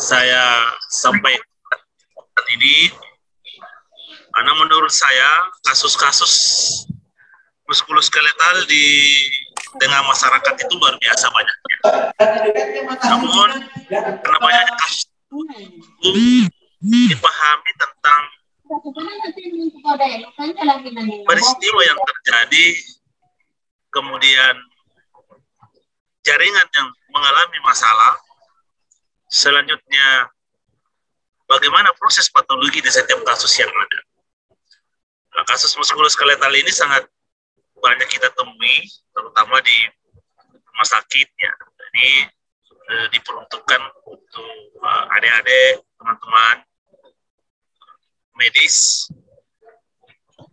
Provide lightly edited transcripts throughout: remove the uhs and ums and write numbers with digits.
saya sampaikan ini karena menurut saya kasus-kasus muskuloskeletal di tengah masyarakat itu luar biasa banyaknya. Namun karena banyaknya kasus dipahami tentang peristiwa yang terjadi, kemudian jaringan yang mengalami masalah, selanjutnya bagaimana proses patologi di setiap kasus yang ada. Nah, kasus muskuloskeletal ini sangat banyak kita temui, terutama di rumah sakit ya. Ini diperuntukkan untuk adik-adik, teman-teman medis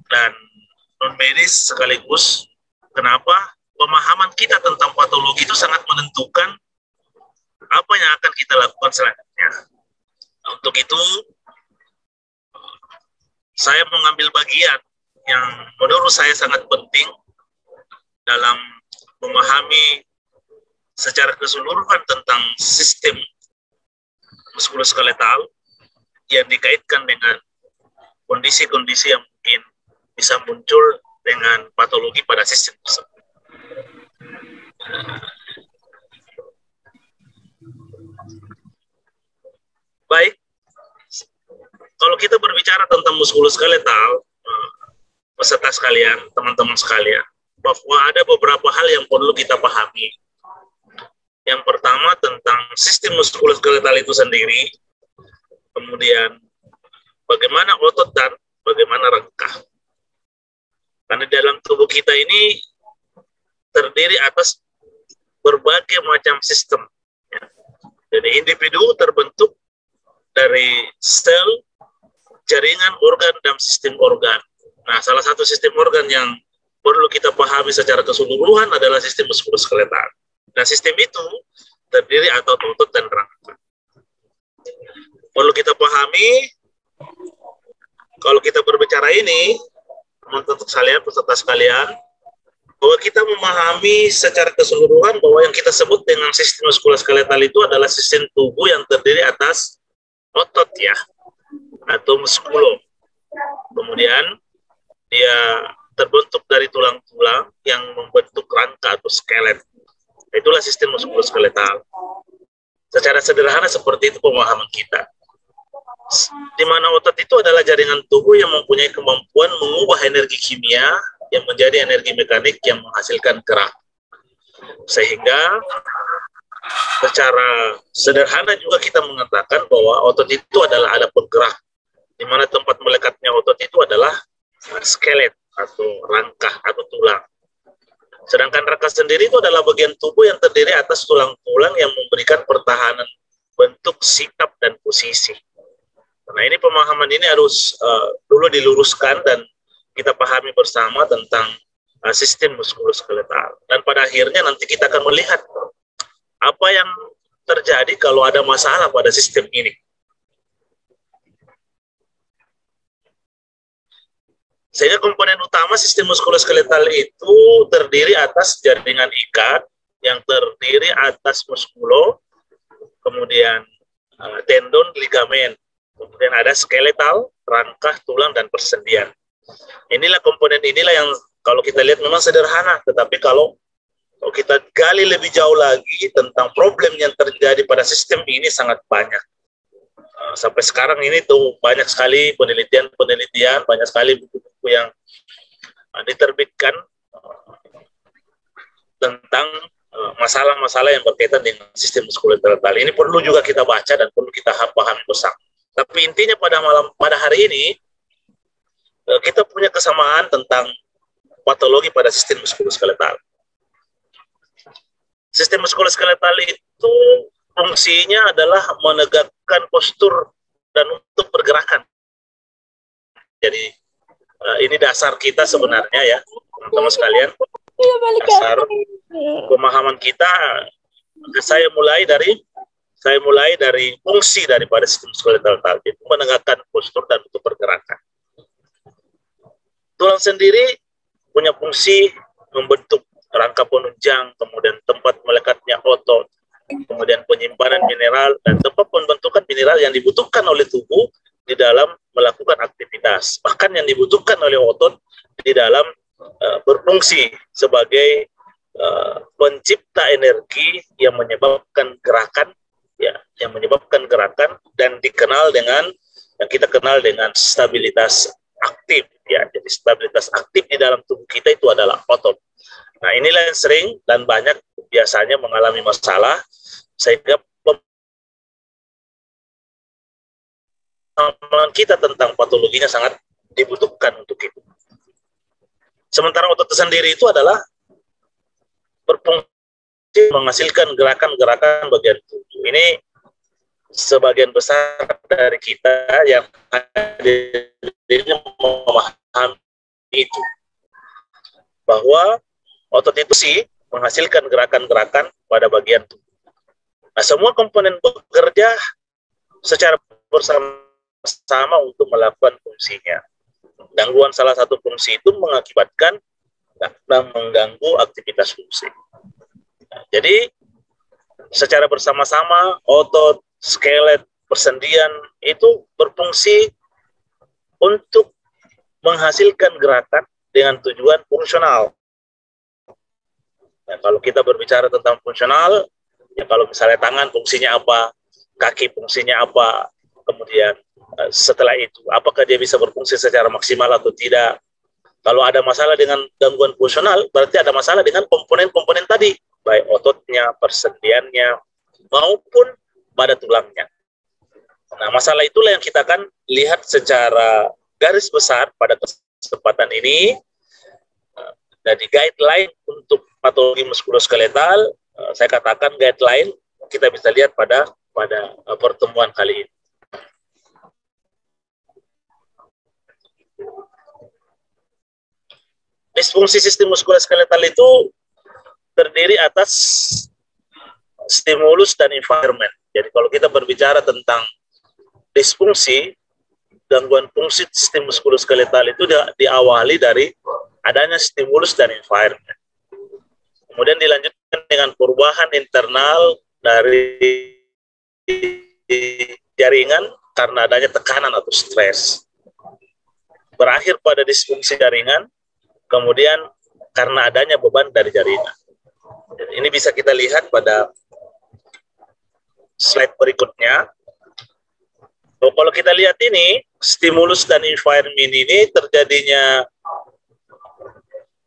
dan non medis sekaligus. Kenapa? Pemahaman kita tentang patologi itu sangat menentukan apa yang akan kita lakukan selanjutnya. Untuk itu saya mengambil bagian yang menurut saya sangat penting dalam memahami secara keseluruhan tentang sistem muskuloskeletal yang dikaitkan dengan kondisi-kondisi yang mungkin bisa muncul dengan patologi pada sistem tersebut. Baik, kalau kita berbicara tentang muskuloskeletal, peserta sekalian, teman-teman sekalian, bahwa ada beberapa hal yang perlu kita pahami. Yang pertama tentang sistem muskuloskeletal itu sendiri, kemudian bagaimana otot dan bagaimana rangka. Karena dalam tubuh kita ini terdiri atas berbagai macam sistem. Jadi individu terbentuk dari sel, jaringan, organ, dan sistem organ. Nah, salah satu sistem organ yang perlu kita pahami secara keseluruhan adalah sistem muskuloskeletal. Nah, sistem itu terdiri atas otot dan rangka. Perlu kita pahami, kalau kita berbicara ini, teman-teman sekalian, peserta sekalian, bahwa kita memahami secara keseluruhan bahwa yang kita sebut dengan sistem muskuloskeletal itu adalah sistem tubuh yang terdiri atas otot ya, atau muskulo. Kemudian dia terbentuk dari tulang-tulang yang membentuk rangka atau skelet. Itulah sistem muskuloskeletal. Secara sederhana seperti itu pemahaman kita. Di mana otot itu adalah jaringan tubuh yang mempunyai kemampuan mengubah energi kimia yang menjadi energi mekanik yang menghasilkan gerak. Sehingga secara sederhana juga kita mengatakan bahwa otot itu adalah alat penggerak, di mana tempat melekatnya otot itu adalah skelet atau rangka atau tulang. Sedangkan rangka sendiri itu adalah bagian tubuh yang terdiri atas tulang-tulang yang memberikan pertahanan bentuk, sikap, dan posisi. Nah, ini pemahaman ini harus dulu diluruskan dan kita pahami bersama tentang sistem muskuloskeletal. Dan pada akhirnya nanti kita akan melihat apa yang terjadi kalau ada masalah pada sistem ini. Sehingga komponen utama sistem muskuloskeletal itu terdiri atas jaringan ikat yang terdiri atas muskulo, kemudian tendon, ligamen, kemudian ada skeletal, rangka, tulang, dan persendian. Inilah komponen inilah yang kalau kita lihat memang sederhana, tetapi kalau kita gali lebih jauh lagi tentang problem yang terjadi pada sistem ini sangat banyak. Sampai sekarang ini tuh banyak sekali penelitian, banyak sekali buku-buku yang diterbitkan tentang masalah-masalah yang berkaitan dengan sistem muskuloskeletal. Ini perlu juga kita baca dan perlu kita pahami bersama. Tapi intinya pada hari ini kita punya kesamaan tentang patologi pada sistem muskuloskeletal. Sistem muskuloskeletal itu fungsinya adalah menegakkan postur dan untuk pergerakan. Jadi ini dasar kita sebenarnya ya, teman-teman sekalian. Dasar pemahaman kita. Saya mulai dari fungsi daripada sistem muskuloskeletal itu menegakkan postur dan untuk pergerakan. Tulang sendiri punya fungsi membentuk rangka penunjang, kemudian tempat melekatnya otot, kemudian penyimpanan mineral, dan tempat pembentukan mineral yang dibutuhkan oleh tubuh di dalam melakukan aktivitas. Bahkan yang dibutuhkan oleh otot di dalam berfungsi sebagai pencipta energi yang menyebabkan gerakan, ya, yang menyebabkan gerakan dan dikenal dengan yang kita kenal dengan stabilitas aktif, ya. Jadi stabilitas aktif di dalam tubuh kita itu adalah otot. Nah, inilah yang sering dan banyak biasanya mengalami masalah sehingga pemahaman kita tentang patologinya sangat dibutuhkan untuk itu. Sementara otot sendiri itu adalah berfungsi menghasilkan gerakan-gerakan bagian tubuh. Ini sebagian besar dari kita yang hadirnya memahami itu, bahwa otot itu sih menghasilkan gerakan-gerakan pada bagian tubuh. Nah, semua komponen bekerja secara bersama-sama untuk melakukan fungsinya. Gangguan salah satu fungsi itu mengakibatkan dan mengganggu aktivitas fungsi. Nah, jadi secara bersama-sama otot, skelet, persendian itu berfungsi untuk menghasilkan gerakan dengan tujuan fungsional. Nah, kalau kita berbicara tentang fungsional, ya kalau misalnya tangan fungsinya apa, kaki fungsinya apa, kemudian setelah itu apakah dia bisa berfungsi secara maksimal atau tidak. Kalau ada masalah dengan gangguan fungsional, berarti ada masalah dengan komponen-komponen tadi, baik ototnya, persendiannya, maupun pada tulangnya. Nah, masalah itulah yang kita akan lihat secara garis besar pada kesempatan ini. Jadi guideline untuk patologi muskuloskeletal, saya katakan guideline kita bisa lihat pada pertemuan kali ini. Disfungsi sistem muskuloskeletal itu terdiri atas stimulus dan environment. Jadi kalau kita berbicara tentang disfungsi, gangguan fungsi sistem muskuloskeletal itu diawali dari adanya stimulus dan environment. Kemudian dilanjutkan dengan perubahan internal dari jaringan karena adanya tekanan atau stres. Berakhir pada disfungsi jaringan, kemudian karena adanya beban dari jaringan. Ini bisa kita lihat pada slide berikutnya. Kalau kita lihat ini, stimulus dan environment ini terjadinya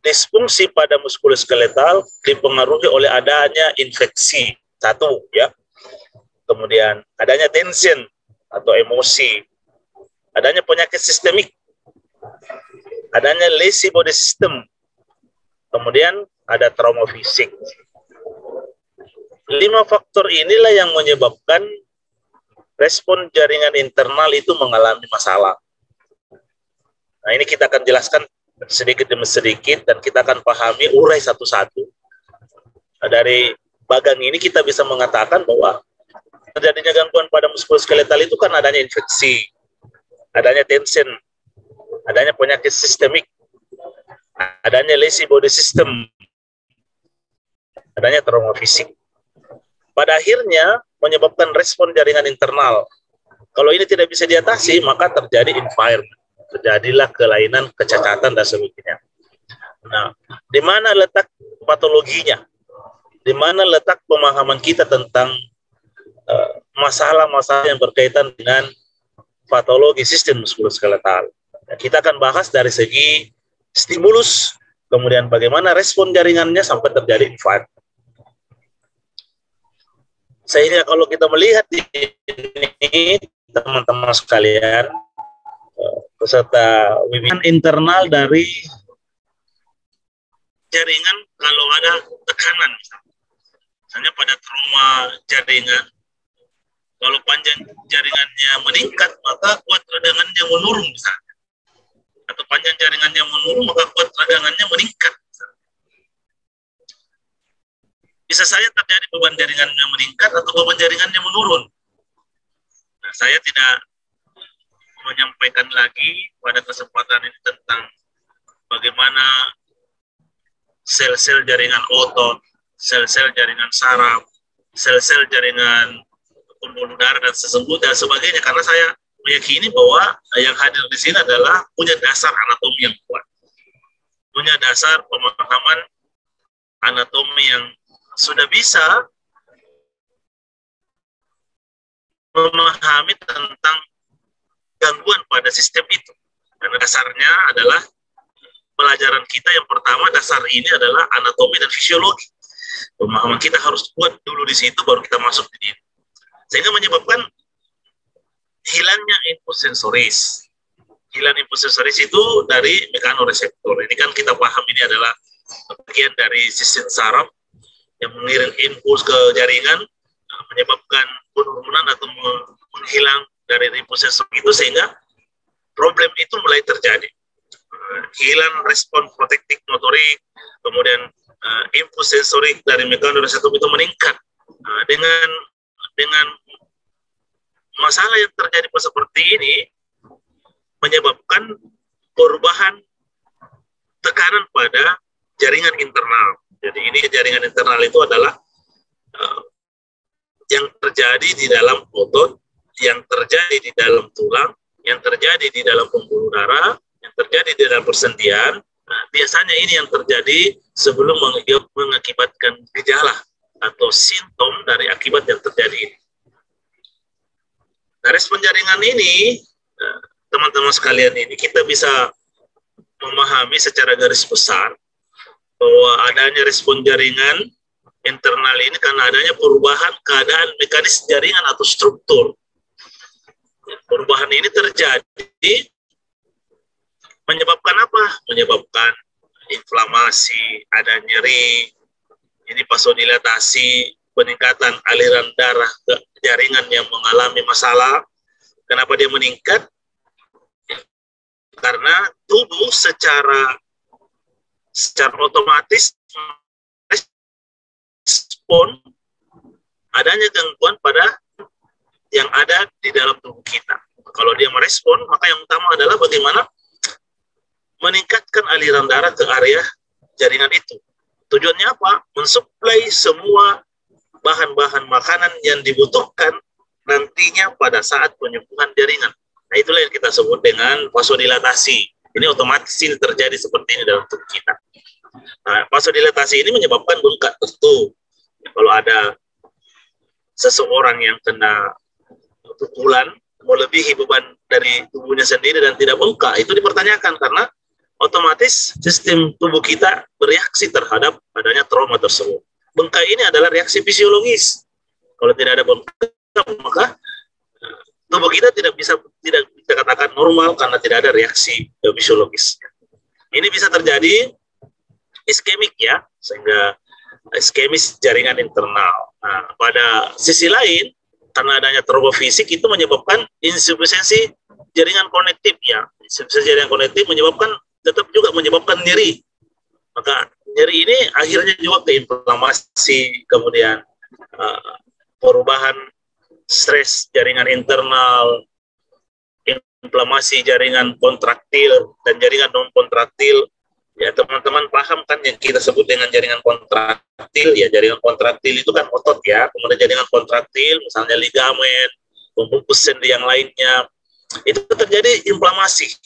disfungsi pada muskuloskeletal dipengaruhi oleh adanya infeksi, satu, ya. Kemudian adanya tension atau emosi, adanya penyakit sistemik, adanya lazy body system, kemudian ada trauma fisik. 5 faktor inilah yang menyebabkan respon jaringan internal itu mengalami masalah. Nah, ini kita akan jelaskan sedikit demi sedikit dan kita akan pahami urai satu-satu. Nah, dari bagang ini kita bisa mengatakan bahwa terjadinya gangguan pada muskuloskeletal itu kan adanya infeksi, adanya tension, adanya penyakit sistemik, adanya lazy body system, adanya trauma fisik. Pada akhirnya menyebabkan respon jaringan internal. Kalau ini tidak bisa diatasi, maka terjadi environment. Terjadilah kelainan, kecacatan, dan sebagainya. Nah, di mana letak patologinya? Di mana letak pemahaman kita tentang masalah-masalah yang berkaitan dengan patologi sistem muskuloskeletal? Nah, kita akan bahas dari segi stimulus, kemudian bagaimana respon jaringannya sampai terjadi environment. Sehingga kalau kita melihat ini, teman-teman sekalian, peserta webinar internal dari jaringan kalau ada tekanan, misalnya pada trauma jaringan, kalau panjang jaringannya meningkat, maka kuat radangannya menurun misalnya. Atau panjang jaringannya menurun, maka kuat radangannya meningkat. Bisa saja terjadi beban jaringannya meningkat atau beban jaringannya menurun. Nah, saya tidak menyampaikan lagi pada kesempatan ini tentang bagaimana sel-sel jaringan otot, sel-sel jaringan saraf, sel-sel jaringan pembuluh darah dan sesungguhnya dan sebagainya, karena saya meyakini bahwa yang hadir di sini adalah punya dasar anatomi yang kuat, punya dasar pemahaman anatomi yang sudah bisa memahami tentang gangguan pada sistem itu. Karena dasarnya adalah pelajaran kita yang pertama, dasar ini adalah anatomi dan fisiologi. Pemahaman kita harus kuat dulu di situ, baru kita masuk di sini. Sehingga menyebabkan hilangnya input sensoris. Hilang input sensoris itu dari mekanoreseptor. Ini kan kita paham ini adalah bagian dari sistem saraf yang mengirim impuls ke jaringan, menyebabkan penurunan atau menghilang dari input sensor itu, sehingga problem itu mulai terjadi. Hilang respon protektif motorik, kemudian impuls sensorik dari mekanoreseptor itu meningkat. Dengan masalah yang terjadi seperti ini menyebabkan perubahan tekanan pada jaringan internal. Jadi ini jaringan internal itu adalah yang terjadi di dalam otot, yang terjadi di dalam tulang, yang terjadi di dalam pembuluh darah, yang terjadi di dalam persendian. Nah, biasanya ini yang terjadi sebelum mengakibatkan gejala atau simptom dari akibat yang terjadi ini. Nah, respon jaringan ini, teman-teman sekalian, ini kita bisa memahami secara garis besar bahwa adanya respon jaringan internal ini karena adanya perubahan keadaan mekanis jaringan atau struktur. Perubahan ini terjadi menyebabkan apa? Menyebabkan inflamasi, ada nyeri, ini vasodilatasi, peningkatan aliran darah ke jaringan yang mengalami masalah. Kenapa dia meningkat? Karena tubuh secara otomatis respon adanya gangguan pada yang ada di dalam tubuh kita. Kalau dia merespon, maka yang utama adalah bagaimana meningkatkan aliran darah ke area jaringan itu. Tujuannya apa? Mensuplai semua bahan-bahan makanan yang dibutuhkan nantinya pada saat penyembuhan jaringan. Nah, itulah yang kita sebut dengan vasodilatasi. Ini otomatis ini terjadi seperti ini dalam tubuh kita. Nah, vasodilatasi ini menyebabkan bengkak tentu. Kalau ada seseorang yang kena pukulan melebihi beban dari tubuhnya sendiri dan tidak bengkak, itu dipertanyakan karena otomatis sistem tubuh kita bereaksi terhadap adanya trauma tersebut. Bengkak ini adalah reaksi fisiologis. Kalau tidak ada bengkak, maka tubuh kita tidak bisa katakan normal karena tidak ada reaksi fisiologis. Ini bisa terjadi iskemik ya, sehingga iskemis jaringan internal. Nah, pada sisi lain, karena adanya trauma fisik itu menyebabkan insufisiensi jaringan konektif ya. Insufisiensi jaringan konektif tetap juga menyebabkan nyeri. Maka nyeri ini akhirnya juga ke inflamasi, kemudian perubahan stres jaringan internal, inflamasi jaringan kontraktil dan jaringan non kontraktil. Ya, teman-teman paham kan yang kita sebut dengan jaringan kontraktil? Ya, jaringan kontraktil itu kan otot ya. Kemudian jaringan kontraktil, misalnya ligamen, pembungkus sendi yang lainnya, itu terjadi inflamasi.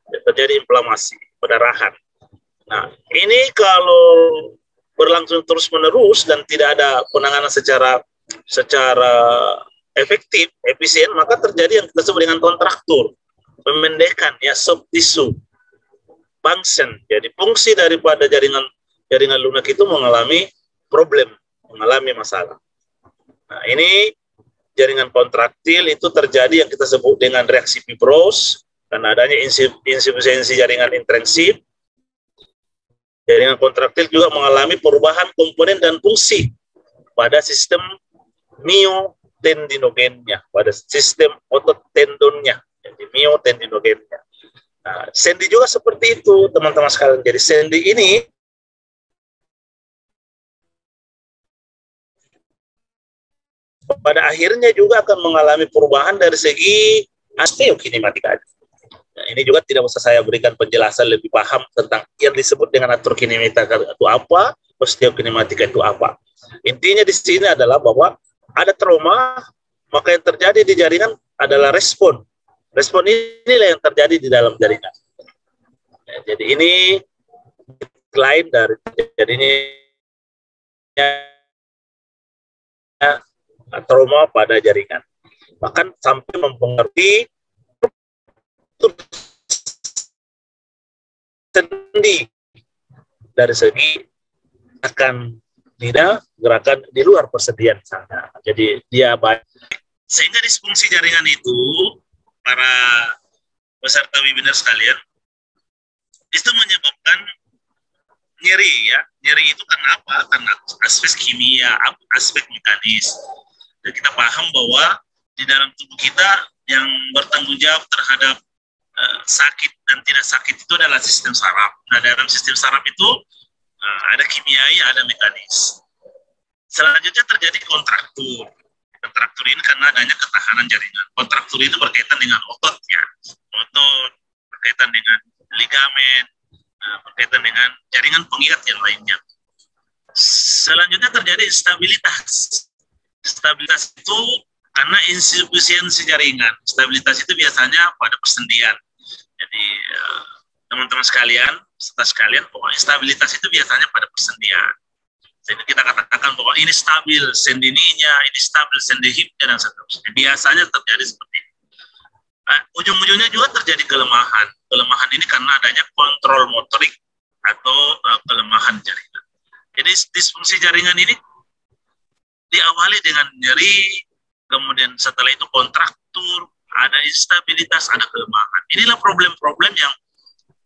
Terjadi inflamasi, pendarahan. Nah, ini kalau berlangsung terus-menerus dan tidak ada penanganan secara efektif, efisien, maka terjadi yang kita sebut dengan kontraktur, pemendekan ya, soft tissue, function. Jadi fungsi daripada jaringan lunak itu mengalami problem, mengalami masalah. Nah, ini jaringan kontraktil itu terjadi yang kita sebut dengan reaksi fibros karena adanya insufisiensi jaringan intrinsip. Jaringan kontraktil juga mengalami perubahan komponen dan fungsi pada sistem miotendinogennya, pada sistem otot tendonnya, jadi miotendinogennya. Nah, sendi juga seperti itu, teman-teman sekalian. Jadi sendi ini pada akhirnya juga akan mengalami perubahan dari segi osteokinematika. Nah, ini juga tidak usah saya berikan penjelasan lebih paham tentang yang disebut dengan atur kinematika itu apa, osteokinematika itu apa. Intinya di sini adalah bahwa ada trauma, maka yang terjadi di jaringan adalah respon. Respon inilah yang terjadi di dalam jaringan. Ya, jadi ini lain dari terjadinya trauma pada jaringan. Bahkan sampai mempengaruhi sendi dari segi akan gerakan di luar persendian sana. Jadi dia baik. Sehingga disfungsi jaringan itu, para peserta webinar sekalian, itu menyebabkan nyeri ya. Nyeri itu karena apa? Karena aspek kimia, aspek mekanis. Dan kita paham bahwa di dalam tubuh kita yang bertanggung jawab terhadap sakit dan tidak sakit itu adalah sistem saraf. Nah, dalam sistem saraf itu ada kimiai, ada mekanis. Selanjutnya terjadi kontraktur. Kontraktur ini karena adanya ketahanan jaringan. Kontraktur itu berkaitan dengan otot ya. Otot berkaitan dengan ligamen, berkaitan dengan jaringan pengikat yang lainnya. Selanjutnya terjadi stabilitas. Stabilitas itu karena insufisiensi jaringan. Stabilitas itu biasanya pada persendian. Jadi teman-teman sekalian, peserta sekalian, bahwa stabilitas itu biasanya pada persendian. Sehingga kita katakan bahwa ini stabil sendininya, ini stabil sendi hipnya, dan seterusnya. Biasanya terjadi seperti ini. Ujung-ujungnya juga terjadi kelemahan. Kelemahan ini karena adanya kontrol motorik atau kelemahan jaringan. Jadi disfungsi jaringan ini diawali dengan nyeri, kemudian setelah itu kontraktur, ada instabilitas, ada kelemahan. Inilah problem-problem yang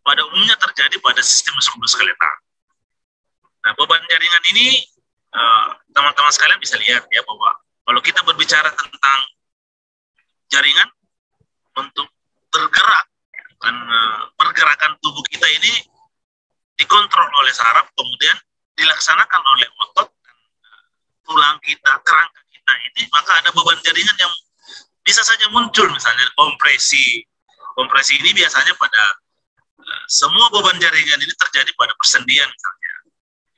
pada umumnya terjadi pada sistem muskuloskeletal. Nah, beban jaringan ini teman-teman sekalian bisa lihat ya, bahwa kalau kita berbicara tentang jaringan untuk tergerak, kan pergerakan tubuh kita ini dikontrol oleh saraf, kemudian dilaksanakan oleh otot, tulang kita, kerangka kita ini, maka ada beban jaringan yang bisa saja muncul, misalnya kompresi. Kompresi ini biasanya pada semua beban jaringan ini terjadi pada persendian misalnya.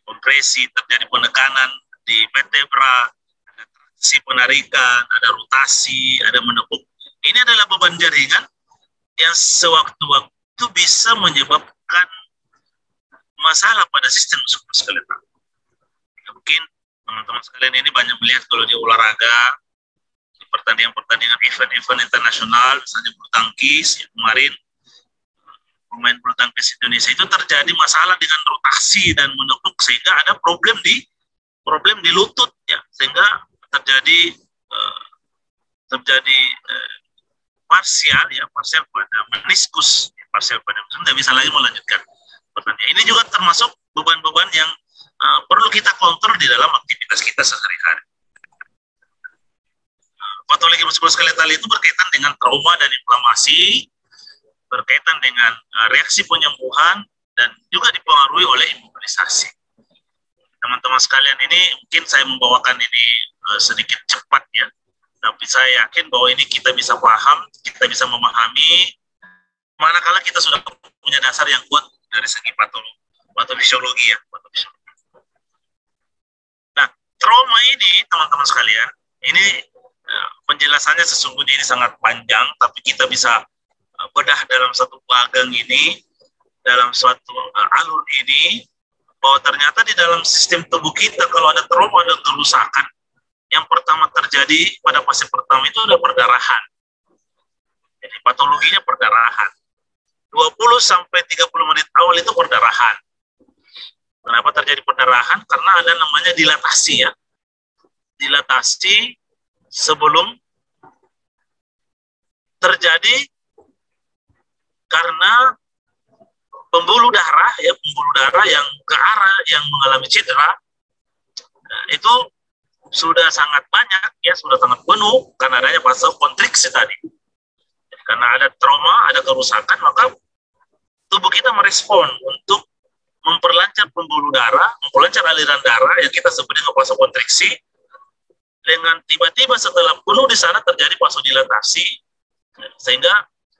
Kompresi, terjadi penekanan di vertebra, ada traksi penarikan, ada rotasi, ada menepuk. Ini adalah beban jaringan yang sewaktu-waktu bisa menyebabkan masalah pada sistem muskuloskeletal. Mungkin teman-teman sekalian ini banyak melihat kalau di olahraga, di pertandingan-pertandingan event-event internasional, misalnya bulu tangkis, ya, kemarin pemain bulu tangkis Indonesia itu terjadi masalah dengan rotasi dan menepuk, sehingga ada problem di lutut ya, sehingga terjadi parsial pada meniskus, parsial pada tidak bisa lagi melanjutkan pertandingan. Ini juga termasuk beban-beban yang perlu kita kontrol di dalam aktivitas kita sehari-hari. Patologi muskuloskeletal itu berkaitan dengan trauma dan inflamasi, berkaitan dengan reaksi penyembuhan, dan juga dipengaruhi oleh imunisasi. Teman-teman sekalian, ini mungkin saya membawakan ini sedikit cepat ya, tapi saya yakin bahwa ini kita bisa paham, kita bisa memahami, manakala kita sudah punya dasar yang kuat dari segi patofisiologi ya. Nah, trauma ini teman-teman sekalian, ini penjelasannya sesungguhnya ini sangat panjang, tapi kita bisa bedah dalam satu bagang ini, dalam suatu alur ini, bahwa ternyata di dalam sistem tubuh kita kalau ada trauma, ada kerusakan, yang pertama terjadi pada fase pertama itu adalah perdarahan. Jadi patologinya perdarahan. 20-30 menit awal itu perdarahan. Kenapa terjadi perdarahan? Karena ada namanya dilatasi ya. Dilatasi sebelum terjadi karena pembuluh darah yang ke arah yang mengalami cedera, nah, itu sudah sangat banyak ya, sudah sangat penuh karena adanya fase kontriksi tadi. Karena ada trauma, ada kerusakan, maka tubuh kita merespon untuk memperlancar pembuluh darah, memperlancar aliran darah yang kita sebut dengan fase kontriksi. Dengan tiba-tiba setelah penuh di sana terjadi vasodilatasi, sehingga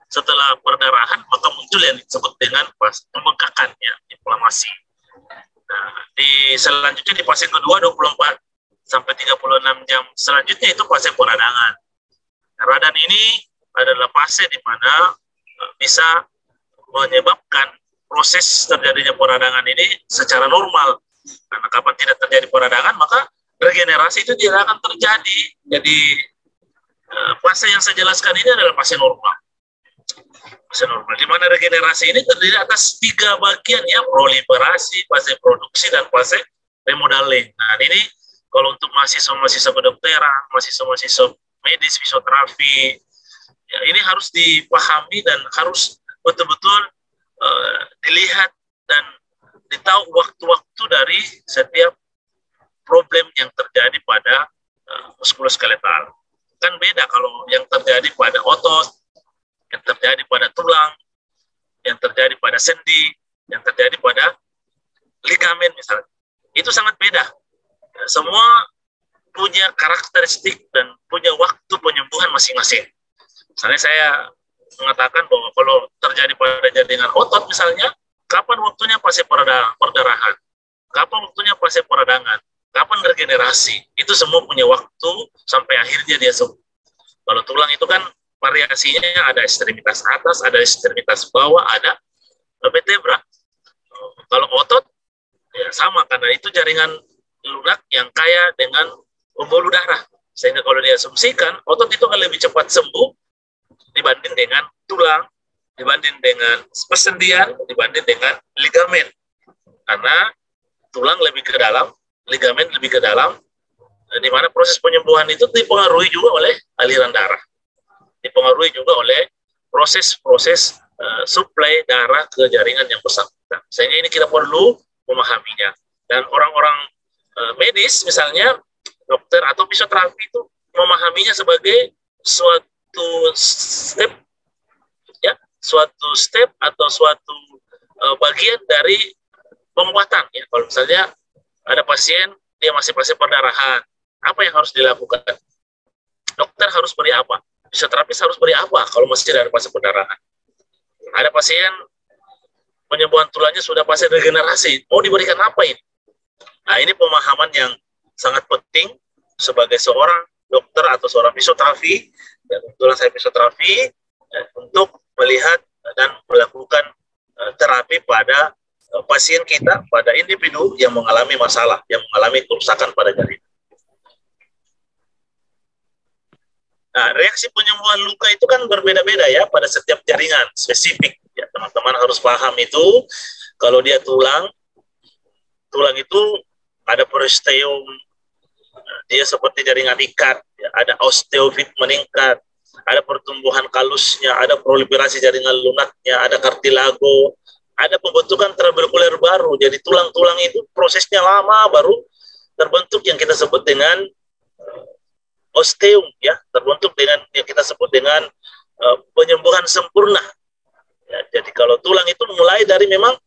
setelah perdarahan maka muncul yang disebut dengan pembengkakan ya, inflamasi. Nah, selanjutnya di fase kedua 24 sampai 36 jam selanjutnya itu fase peradangan. Radang ini adalah fase di mana bisa menyebabkan proses terjadinya peradangan ini secara normal. Karena kapan tidak terjadi peradangan, maka regenerasi itu tidak akan terjadi. Jadi fase yang saya jelaskan ini adalah fase normal. Fase normal, di mana regenerasi ini terdiri atas 3 bagian ya, proliferasi, fase produksi, dan fase remodeling. Nah ini kalau untuk mahasiswa-mahasiswa kedokteran, mahasiswa-mahasiswa medis, fisioterapi, ya, ini harus dipahami dan harus betul-betul dilihat dan ditahu waktu-waktu dari setiap problem yang terjadi pada muskuloskeletal. Kan beda kalau yang terjadi pada otot, yang terjadi pada tulang, yang terjadi pada sendi, yang terjadi pada ligamen misalnya. Itu sangat beda. Semua punya karakteristik dan punya waktu penyembuhan masing-masing. Misalnya saya mengatakan bahwa kalau terjadi pada jaringan otot misalnya, kapan waktunya fase perdarahan, kapan waktunya fase peradangan, kapan regenerasi, itu semua punya waktu sampai akhirnya dia sembuh. Kalau tulang itu kan variasinya ada ekstremitas atas, ada ekstremitas bawah, ada vertebra. Kalau otot, ya sama, karena itu jaringan lunak yang kaya dengan pembuluh darah. Sehingga kalau diasumsikan, otot itu akan lebih cepat sembuh dibanding dengan tulang, dibanding dengan persendian, dibanding dengan ligamen. Karena tulang lebih ke dalam, ligamen lebih ke dalam, di mana proses penyembuhan itu dipengaruhi juga oleh aliran darah. Dipengaruhi juga oleh proses-proses suplai darah ke jaringan yang bersangkutan. Sehingga ini kita perlu memahaminya. Dan orang-orang medis, misalnya dokter atau fisioterapi itu memahaminya sebagai suatu step, ya, suatu step atau suatu bagian dari pengobatan. Ya. Kalau misalnya ada pasien, dia masih fase perdarahan, apa yang harus dilakukan? Dokter harus beri apa? Fisioterapis harus beri apa kalau masih ada fase perdarahan? Ada pasien penyembuhan tulangnya sudah fase regenerasi, mau diberikan apa ini? Nah, ini pemahaman yang sangat penting sebagai seorang dokter atau seorang fisioterapi, dan kebetulan saya fisioterapi, untuk melihat dan melakukan terapi pada pasien kita, pada individu yang mengalami masalah, yang mengalami kerusakan pada jaringan. Nah, reaksi penyembuhan luka itu kan berbeda-beda ya pada setiap jaringan spesifik. Ya, teman-teman harus paham itu. Kalau dia tulang itu ada periosteum, dia seperti jaringan ikat, ya, ada osteofit meningkat, ada pertumbuhan kalusnya, ada proliferasi jaringan lunaknya, ada kartilago, ada pembentukan trabekuler baru. Jadi tulang-tulang itu prosesnya lama baru terbentuk yang kita sebut dengan osteum, ya, terbentuk dengan yang kita sebut dengan penyembuhan sempurna. Ya, jadi kalau tulang itu mulai dari memang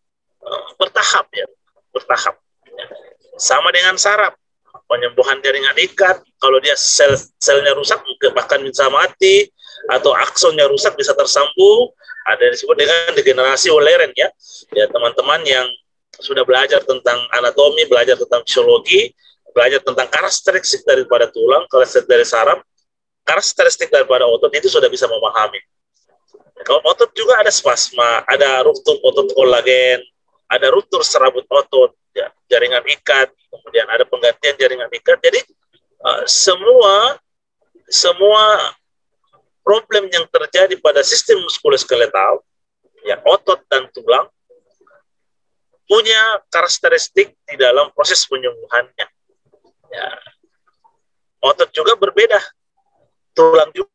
bertahap, ya, bertahap. Ya. Sama dengan saraf, penyembuhan jaringan ikat, kalau dia sel-selnya rusak bahkan bisa mati, atau aksonnya rusak bisa tersambung, ada yang disebut dengan degenerasi Walleren, ya. Ya, teman-teman yang sudah belajar tentang anatomi, belajar tentang fisiologi, belajar tentang karakteristik daripada tulang, karakteristik dari saraf, karakteristik daripada otot, itu sudah bisa memahami. Kalau otot juga ada spasma, ada ruptur otot kolagen, ada ruptur serabut otot, ya, jaringan ikat, kemudian ada penggantian jaringan ikat. Jadi semua problem yang terjadi pada sistem muskuloskeletal, ya, otot dan tulang, punya karakteristik di dalam proses penyembuhannya. Ya. Otot juga berbeda, tulang juga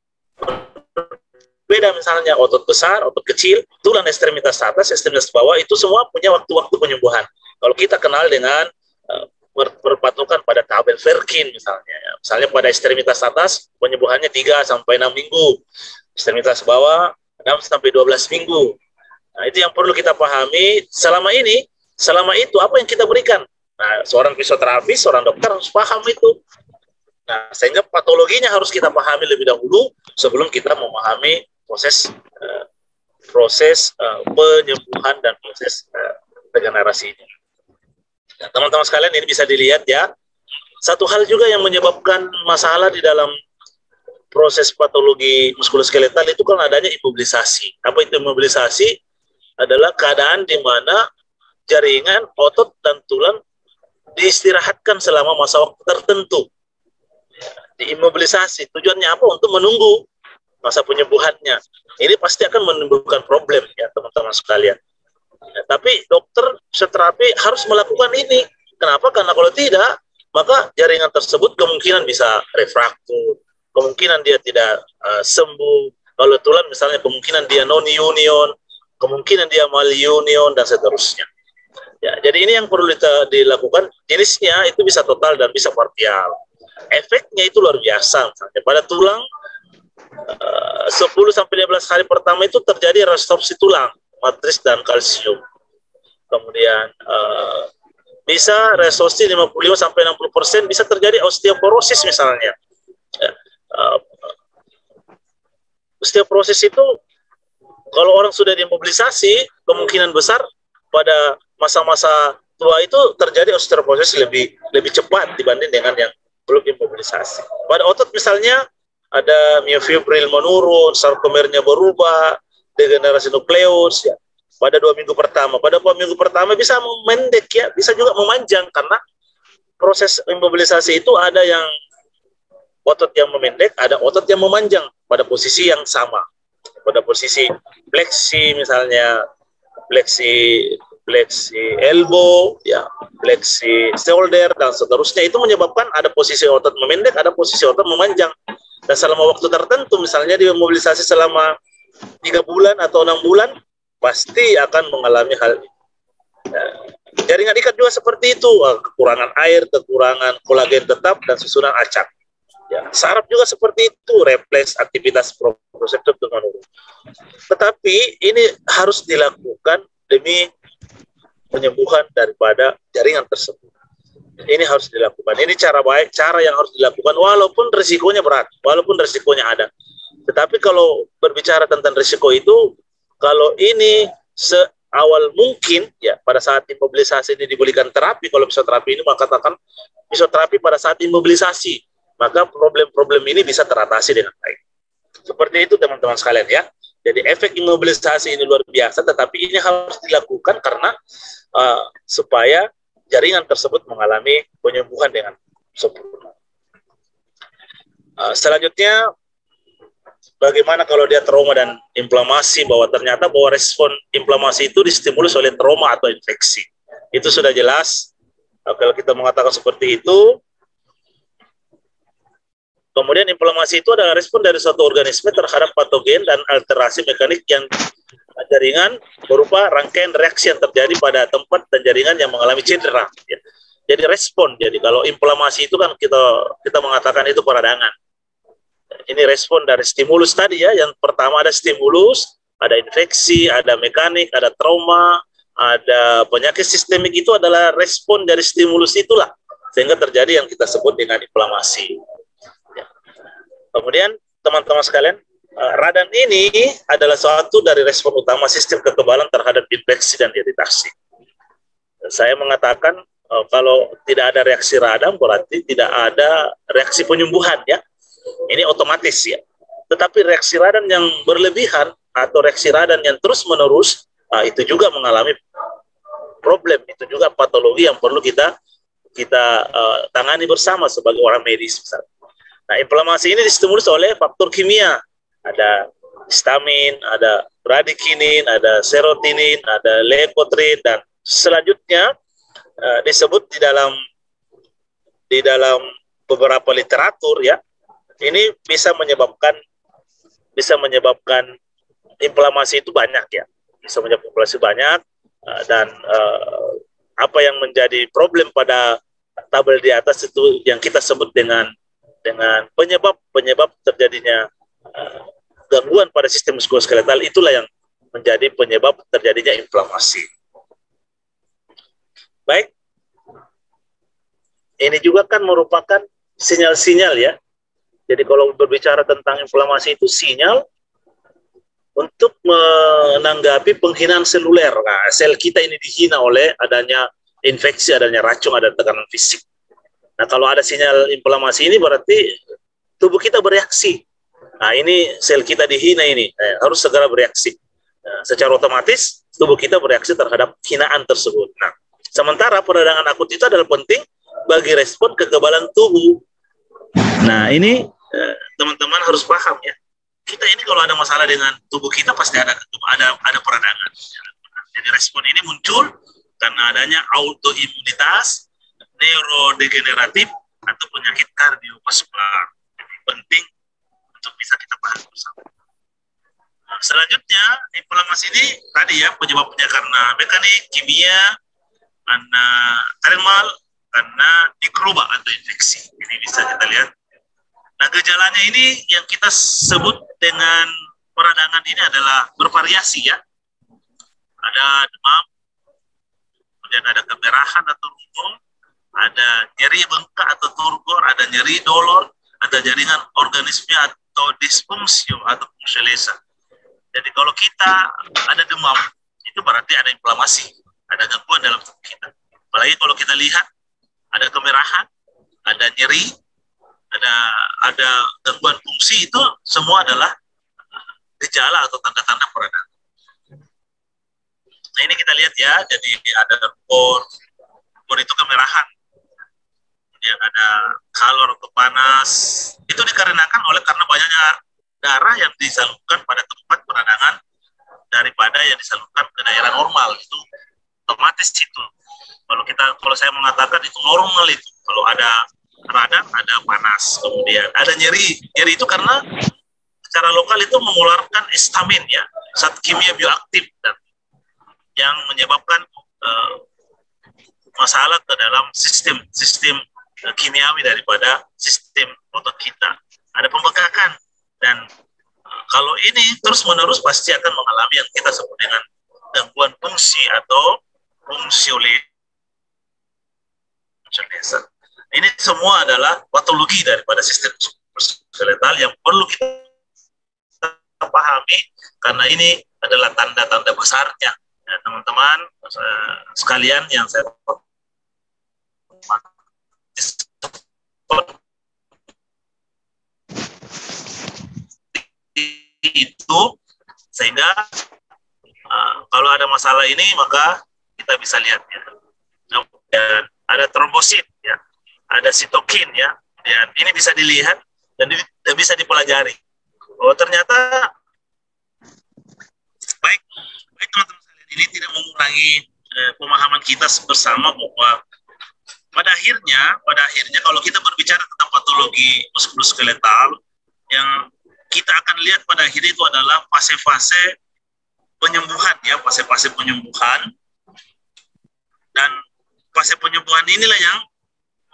berbeda, misalnya otot besar, otot kecil, tulang ekstremitas atas, ekstremitas bawah, itu semua punya waktu-waktu penyembuhan. Kalau kita kenal dengan berpatokan pada tabel Verkin misalnya, ya. Misalnya pada ekstremitas atas penyembuhannya 3-6 minggu, ekstremitas bawah 6-12 minggu. Nah, itu yang perlu kita pahami. Selama itu apa yang kita berikan? Nah, seorang fisioterapis, seorang dokter harus paham itu. Nah, sehingga patologinya harus kita pahami lebih dahulu sebelum kita memahami proses penyembuhan dan proses regenerasi ini. Nah, teman-teman sekalian, ini bisa dilihat ya. Satu hal juga yang menyebabkan masalah di dalam proses patologi muskuloskeletal itu kan adanya imobilisasi. Apa itu imobilisasi? Adalah keadaan di mana jaringan, otot, dan tulang diistirahatkan selama masa waktu tertentu. Diimobilisasi. Tujuannya apa? Untuk menunggu masa penyembuhannya. Ini pasti akan menimbulkan problem ya teman-teman sekalian. Ya, tapi dokter terapi harus melakukan ini. Kenapa? Karena kalau tidak, maka jaringan tersebut kemungkinan bisa refraktur, kemungkinan dia tidak sembuh. Kalau tulang misalnya kemungkinan dia non-union, kemungkinan dia malunion, dan seterusnya. Ya, jadi ini yang perlu dilakukan. Jenisnya itu bisa total dan bisa parsial. Efeknya itu luar biasa. Misalnya pada tulang 10-15 hari pertama itu terjadi resorpsi tulang, matris dan kalsium. Kemudian bisa resorpsi 55-60%, bisa terjadi osteoporosis misalnya. Ya, osteoporosis itu kalau orang sudah dimobilisasi, kemungkinan besar pada masa-masa tua itu terjadi osteoporosis lebih cepat dibanding dengan yang belum dimobilisasi. Pada otot misalnya ada miofibril menurun, sarkomernya berubah, degenerasi nukleus ya. Pada 2 minggu pertama, bisa memendek ya, bisa juga memanjang karena proses imobilisasi itu ada yang otot yang memendek, ada otot yang memanjang pada posisi yang sama. Pada posisi fleksi misalnya, fleksi elbow, ya, fleksi shoulder dan seterusnya, itu menyebabkan ada posisi otot memendek, ada posisi otot memanjang. Dan selama waktu tertentu, misalnya dimobilisasi selama 3 bulan atau 6 bulan, pasti akan mengalami hal ini. Ya, jaringan ikat juga seperti itu, kekurangan air, kekurangan kolagen tetap, dan susunan acak. Ya, saraf juga seperti itu, refleks aktivitas proprioceptor menurun. Tetapi ini harus dilakukan demi penyembuhan daripada jaringan tersebut. Ini harus dilakukan. Ini cara yang harus dilakukan, walaupun risikonya berat, walaupun risikonya ada. Tetapi kalau berbicara tentang risiko itu, kalau ini seawal mungkin, ya pada saat imobilisasi ini diberikan terapi, kalau fisioterapi ini maka katakan fisioterapi pada saat imobilisasi, maka problem-problem ini bisa teratasi dengan baik. Seperti itu teman-teman sekalian ya. Jadi efek imobilisasi ini luar biasa, tetapi ini harus dilakukan karena supaya jaringan tersebut mengalami penyembuhan dengan sempurna. Selanjutnya, bagaimana kalau dia trauma dan inflamasi, bahwa ternyata bahwa respon inflamasi itu distimulus oleh trauma atau infeksi. Itu sudah jelas. Kalau kita mengatakan seperti itu, kemudian inflamasi itu adalah respon dari suatu organisme terhadap patogen dan alterasi mekanik yang jaringan berupa rangkaian reaksi yang terjadi pada tempat dan jaringan yang mengalami cedera. Ya. Jadi respon. Jadi kalau inflamasi itu kan kita mengatakan itu peradangan. Ini respon dari stimulus tadi ya. Yang pertama ada stimulus, ada infeksi, ada mekanik, ada trauma, ada penyakit sistemik. Itu adalah respon dari stimulus itulah, sehingga terjadi yang kita sebut dengan inflamasi. Ya. Kemudian teman-teman sekalian, radang ini adalah suatu dari respon utama sistem kekebalan terhadap infeksi dan iritasi. Saya mengatakan kalau tidak ada reaksi radang berarti tidak ada reaksi penyembuhan ya. Ini otomatis ya. Tetapi reaksi radang yang berlebihan atau reaksi radang yang terus-menerus itu juga mengalami problem. Itu juga patologi yang perlu kita tangani bersama sebagai orang medis. Misalnya. Nah, inflamasi ini distimulus oleh faktor kimia. Ada histamin, ada bradikinin, ada serotinin, ada leukotrin, dan selanjutnya disebut di dalam beberapa literatur ya, ini bisa menyebabkan inflamasi itu banyak ya, bisa menyebabkan inflamasi banyak, dan apa yang menjadi problem pada tabel di atas itu yang kita sebut dengan penyebab terjadinya gangguan pada sistem muskuloskeletal, itulah yang menjadi penyebab terjadinya inflamasi. Baik, ini juga kan merupakan sinyal-sinyal ya. Jadi kalau berbicara tentang inflamasi itu sinyal untuk menanggapi penghinaan seluler. Nah, sel kita ini dihina oleh adanya infeksi, adanya racun, ada tekanan fisik. Nah, kalau ada sinyal inflamasi ini berarti tubuh kita bereaksi. Nah, ini sel kita dihina ini, harus segera bereaksi. Secara otomatis tubuh kita bereaksi terhadap hinaan tersebut. Nah, sementara peradangan akut itu adalah penting bagi respon kekebalan tubuh. Nah, ini teman-teman harus paham ya. Kita ini kalau ada masalah dengan tubuh kita pasti ada peradangan. Jadi respon ini muncul karena adanya autoimunitas, neurodegeneratif, atau penyakit kardiovaskular. Jadi penting untuk bisa kita pahami bersama. Nah, selanjutnya, inflamasi ini tadi ya penyebabnya karena mekanik, kimia, karena termal, karena mikroba atau infeksi. Ini bisa kita lihat. Nah, gejalanya ini yang kita sebut dengan peradangan ini adalah bervariasi ya. Ada demam, kemudian ada kemerahan atau rungkul, ada nyeri bengkak atau turgor, ada nyeri dolor, ada jaringan organisme atau disfungsi atau fungsi. Jadi kalau kita ada demam, itu berarti ada inflamasi, ada gangguan dalam tubuh kita. Apalagi kalau kita lihat ada kemerahan, ada nyeri, ada gangguan fungsi, itu semua adalah gejala atau tanda-tanda peradangan. Nah, ini kita lihat ya, jadi ada rubor itu kemerahan. Kemudian ada kalor atau panas. Itu dikarenakan karena banyaknya darah yang disalurkan pada tempat peradangan daripada yang disalurkan ke daerah normal. Itu otomatis itu. Kalau saya mengatakan itu normal itu. Kalau ada radang, ada panas. Kemudian ada nyeri. Nyeri itu karena secara lokal itu mengeluarkan histamin ya, zat kimia bioaktif dan yang menyebabkan masalah ke dalam sistem kimiawi daripada sistem otot kita. Ada pembengkakan dan kalau ini terus-menerus pasti akan mengalami yang kita sebut dengan gangguan fungsi atau fungsiolis. Ini semua adalah patologi daripada sistem skeletal yang perlu kita pahami karena ini adalah tanda-tanda besarnya ya, teman-teman sekalian yang saya itu sehingga kalau ada masalah ini maka kita bisa lihat ya. Dan ada trombosit ya, ada sitokin ya, dan ini bisa dilihat dan bisa dipelajari. Oh ternyata baik teman-teman sekalian, ini tidak mengurangi pemahaman kita bersama bahwa pada akhirnya kalau kita berbicara tentang patologi muskuloskeletal, yang kita akan lihat pada akhirnya itu adalah fase-fase penyembuhan ya, fase-fase penyembuhan, dan fase penyembuhan inilah yang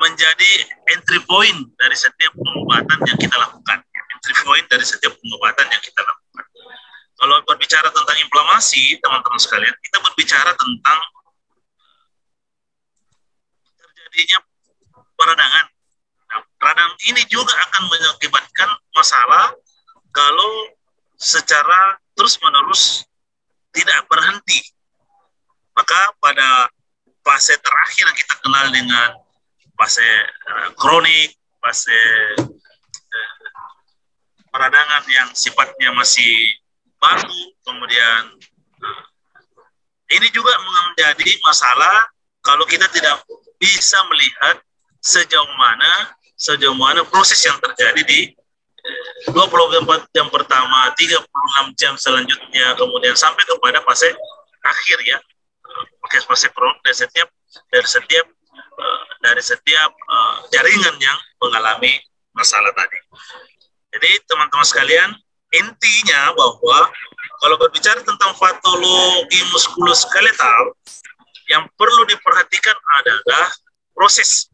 menjadi entry point dari setiap pengobatan yang kita lakukan. Entry point dari setiap pengobatan yang kita lakukan. Kalau berbicara tentang inflamasi, teman-teman sekalian, kita berbicara tentang terjadinya peradangan. Nah, peradangan ini juga akan mengakibatkan masalah kalau secara terus-menerus tidak berhenti. Maka pada fase terakhir yang kita kenal dengan fase kronik, fase peradangan yang sifatnya masih baru, kemudian ini juga menjadi masalah kalau kita tidak bisa melihat sejauh mana proses yang terjadi di 24 jam pertama, 36 jam selanjutnya, kemudian sampai kepada fase akhir ya, fase kronik dari setiap jaringan yang mengalami masalah tadi. Jadi teman-teman sekalian, intinya bahwa kalau berbicara tentang patologi muskuloskeletal, yang perlu diperhatikan adalah proses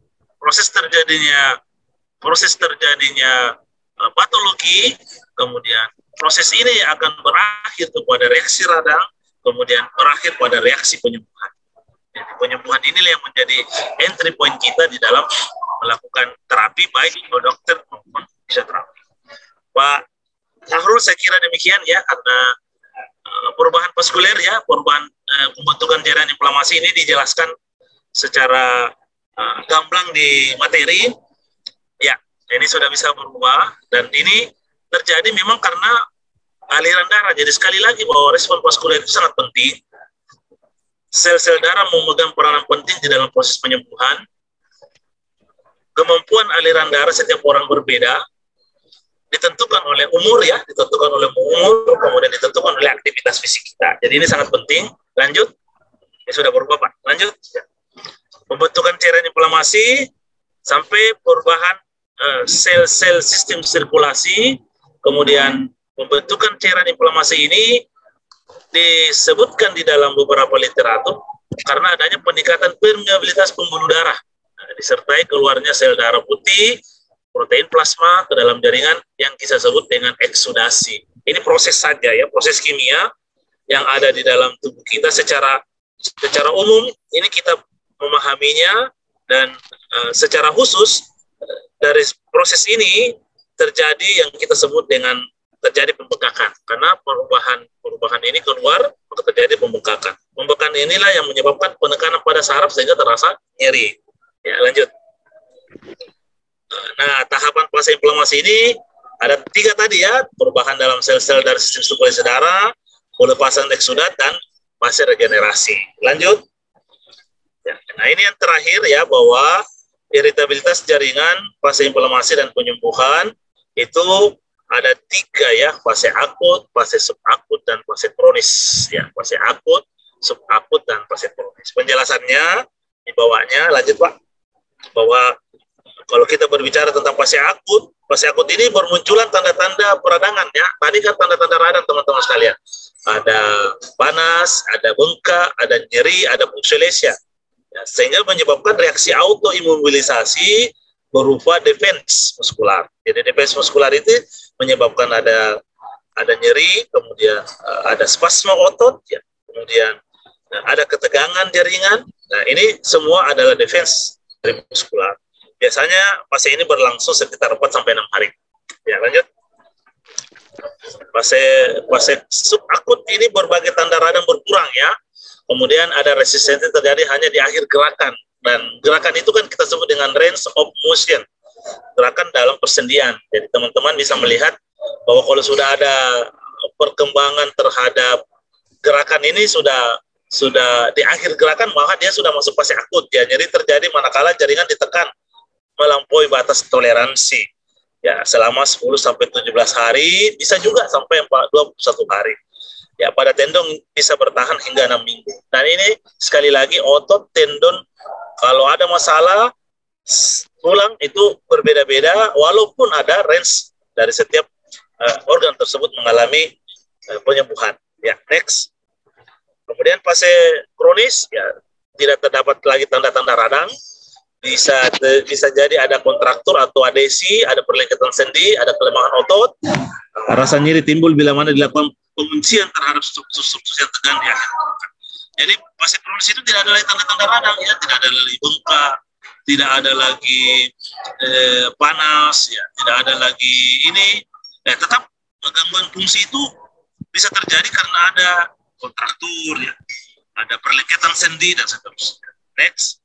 terjadinya patologi, kemudian proses ini akan berakhir kepada reaksi radang, kemudian berakhir pada reaksi penyembuhan. Jadi penyembuhan inilah yang menjadi entry point kita di dalam melakukan terapi baik dokter maupun fisioterapi. Pak Sahrul, saya kira demikian ya, karena perubahan vaskuler ya, perubahan pembentukan jaringan inflamasi ini dijelaskan secara gamblang di materi. Ya, ini sudah bisa berubah dan ini terjadi memang karena aliran darah. Jadi sekali lagi bahwa respon vaskuler itu sangat penting. Sel-sel darah memegang peranan penting di dalam proses penyembuhan. Kemampuan aliran darah setiap orang berbeda, ditentukan oleh umur ya, ditentukan oleh umur, kemudian ditentukan oleh aktivitas fisik kita. Jadi ini sangat penting. Lanjut. Ini sudah berubah Pak. Lanjut. Pembentukan cairan inflamasi sampai perubahan sel-sel sistem sirkulasi, kemudian pembentukan cairan inflamasi ini disebutkan di dalam beberapa literatur karena adanya peningkatan permeabilitas pembuluh darah, disertai keluarnya sel darah putih, protein plasma ke dalam jaringan yang kita sebut dengan eksudasi. Ini proses saja ya, proses kimia yang ada di dalam tubuh kita secara umum ini kita memahaminya, dan secara khusus dari proses ini terjadi yang kita sebut dengan terjadi pembengkakan, karena perubahan ini keluar maka terjadi pembengkakan. Pembengkakan inilah yang menyebabkan penekanan pada saraf sehingga terasa nyeri. Ya, lanjut. Nah, tahapan fase inflamasi ini ada 3 tadi ya, perubahan dalam sel-sel dari sistem sirkulasi darah, pelepasan eksudat, dan fase regenerasi. Lanjut. Ya, nah ini yang terakhir ya, bahwa iritabilitas jaringan, fase inflamasi dan penyembuhan itu ada 3 ya, fase akut, fase subakut, dan fase kronis ya, fase akut, subakut, dan fase kronis. Penjelasannya di bawahnya, lanjut Pak, bahwa kalau kita berbicara tentang fase akut ini bermunculan tanda-tanda peradangan ya. Tadi kan tanda-tanda radang teman-teman sekalian. Ada panas, ada bengkak, ada nyeri, ada punctulesia. Ya, sehingga menyebabkan reaksi autoimunisasi berupa defense muskular. Jadi defense muskular itu menyebabkan ada nyeri, kemudian ada spasma otot, ya, kemudian ada ketegangan jaringan. Nah, ini semua adalah defense dari muskular. Biasanya fase ini berlangsung sekitar 4-6 hari. Ya, lanjut. Fase subakut ini berbagai tanda radang berkurang ya. Kemudian ada resistensi terjadi hanya di akhir gerakan. Dan gerakan itu kan kita sebut dengan range of motion. Gerakan dalam persendian. Jadi teman-teman bisa melihat bahwa kalau sudah ada perkembangan terhadap gerakan ini sudah di akhir gerakan, maka dia sudah masuk fase akut ya. Jadi terjadi manakala jaringan ditekan melampaui batas toleransi. Ya, selama 10-17 hari, bisa juga sampai 21 hari. Ya, pada tendon bisa bertahan hingga 6 minggu. Dan ini sekali lagi otot, tendon, kalau ada masalah tulang itu berbeda-beda, walaupun ada range dari setiap organ tersebut mengalami penyembuhan. Ya, next. Kemudian fase kronis, ya tidak terdapat lagi tanda-tanda radang. Bisa jadi ada kontraktur atau adesi, ada perlengketan sendi, ada kelemahan otot. Rasa nyeri timbul bila mana dilakukan penguncian terhadap struktur yang tegang di akhir. Jadi fase kronis itu tidak ada lagi tanda-tanda radang, ya, tidak ada lagi bengkak, tidak ada lagi panas, ya, tidak ada lagi ini. Ya, tetap gangguan fungsi itu bisa terjadi karena ada kontraktur, ya, ada perlengketan sendi dan seterusnya. Next.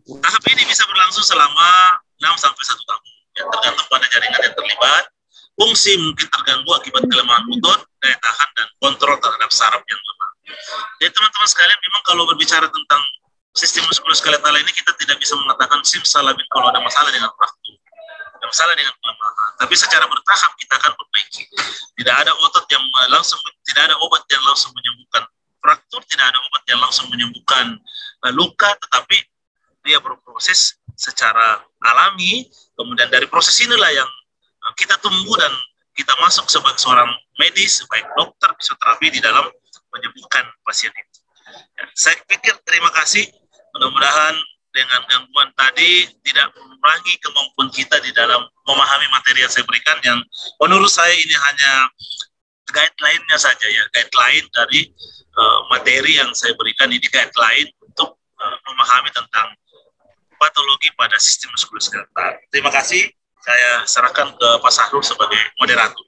Tahap ini bisa berlangsung selama 6-1 tahun. Ya, tergantung pada jaringan yang terlibat. Fungsi mungkin terganggu akibat kelemahan otot, daya tahan, dan kontrol terhadap saraf yang lemah. Jadi teman-teman sekalian, memang kalau berbicara tentang sistem muskuloskeletal ini, kita tidak bisa mengatakan simsalabim kalau ada masalah dengan fraktur, ada masalah dengan kelemahan. Tapi secara bertahap kita akan perbaiki. Tidak ada otot yang langsung, tidak ada obat yang langsung menyembuhkan fraktur, tidak ada obat yang langsung menyembuhkan luka, tetapi dia berproses secara alami. Kemudian dari proses inilah yang kita tunggu dan kita masuk sebagai seorang medis, baik dokter, fisioterapi di dalam menyembuhkan pasien itu. Ya, saya pikir terima kasih. Mudah-mudahan dengan gangguan tadi tidak mengurangi kemampuan kita di dalam memahami materi yang saya berikan, yang menurut saya ini hanya guideline-nya saja ya, guideline dari materi yang saya berikan ini, guideline untuk memahami tentang patologi pada sistem muskuloskeletal. Terima kasih. Saya serahkan ke Pak Sahrul sebagai moderator.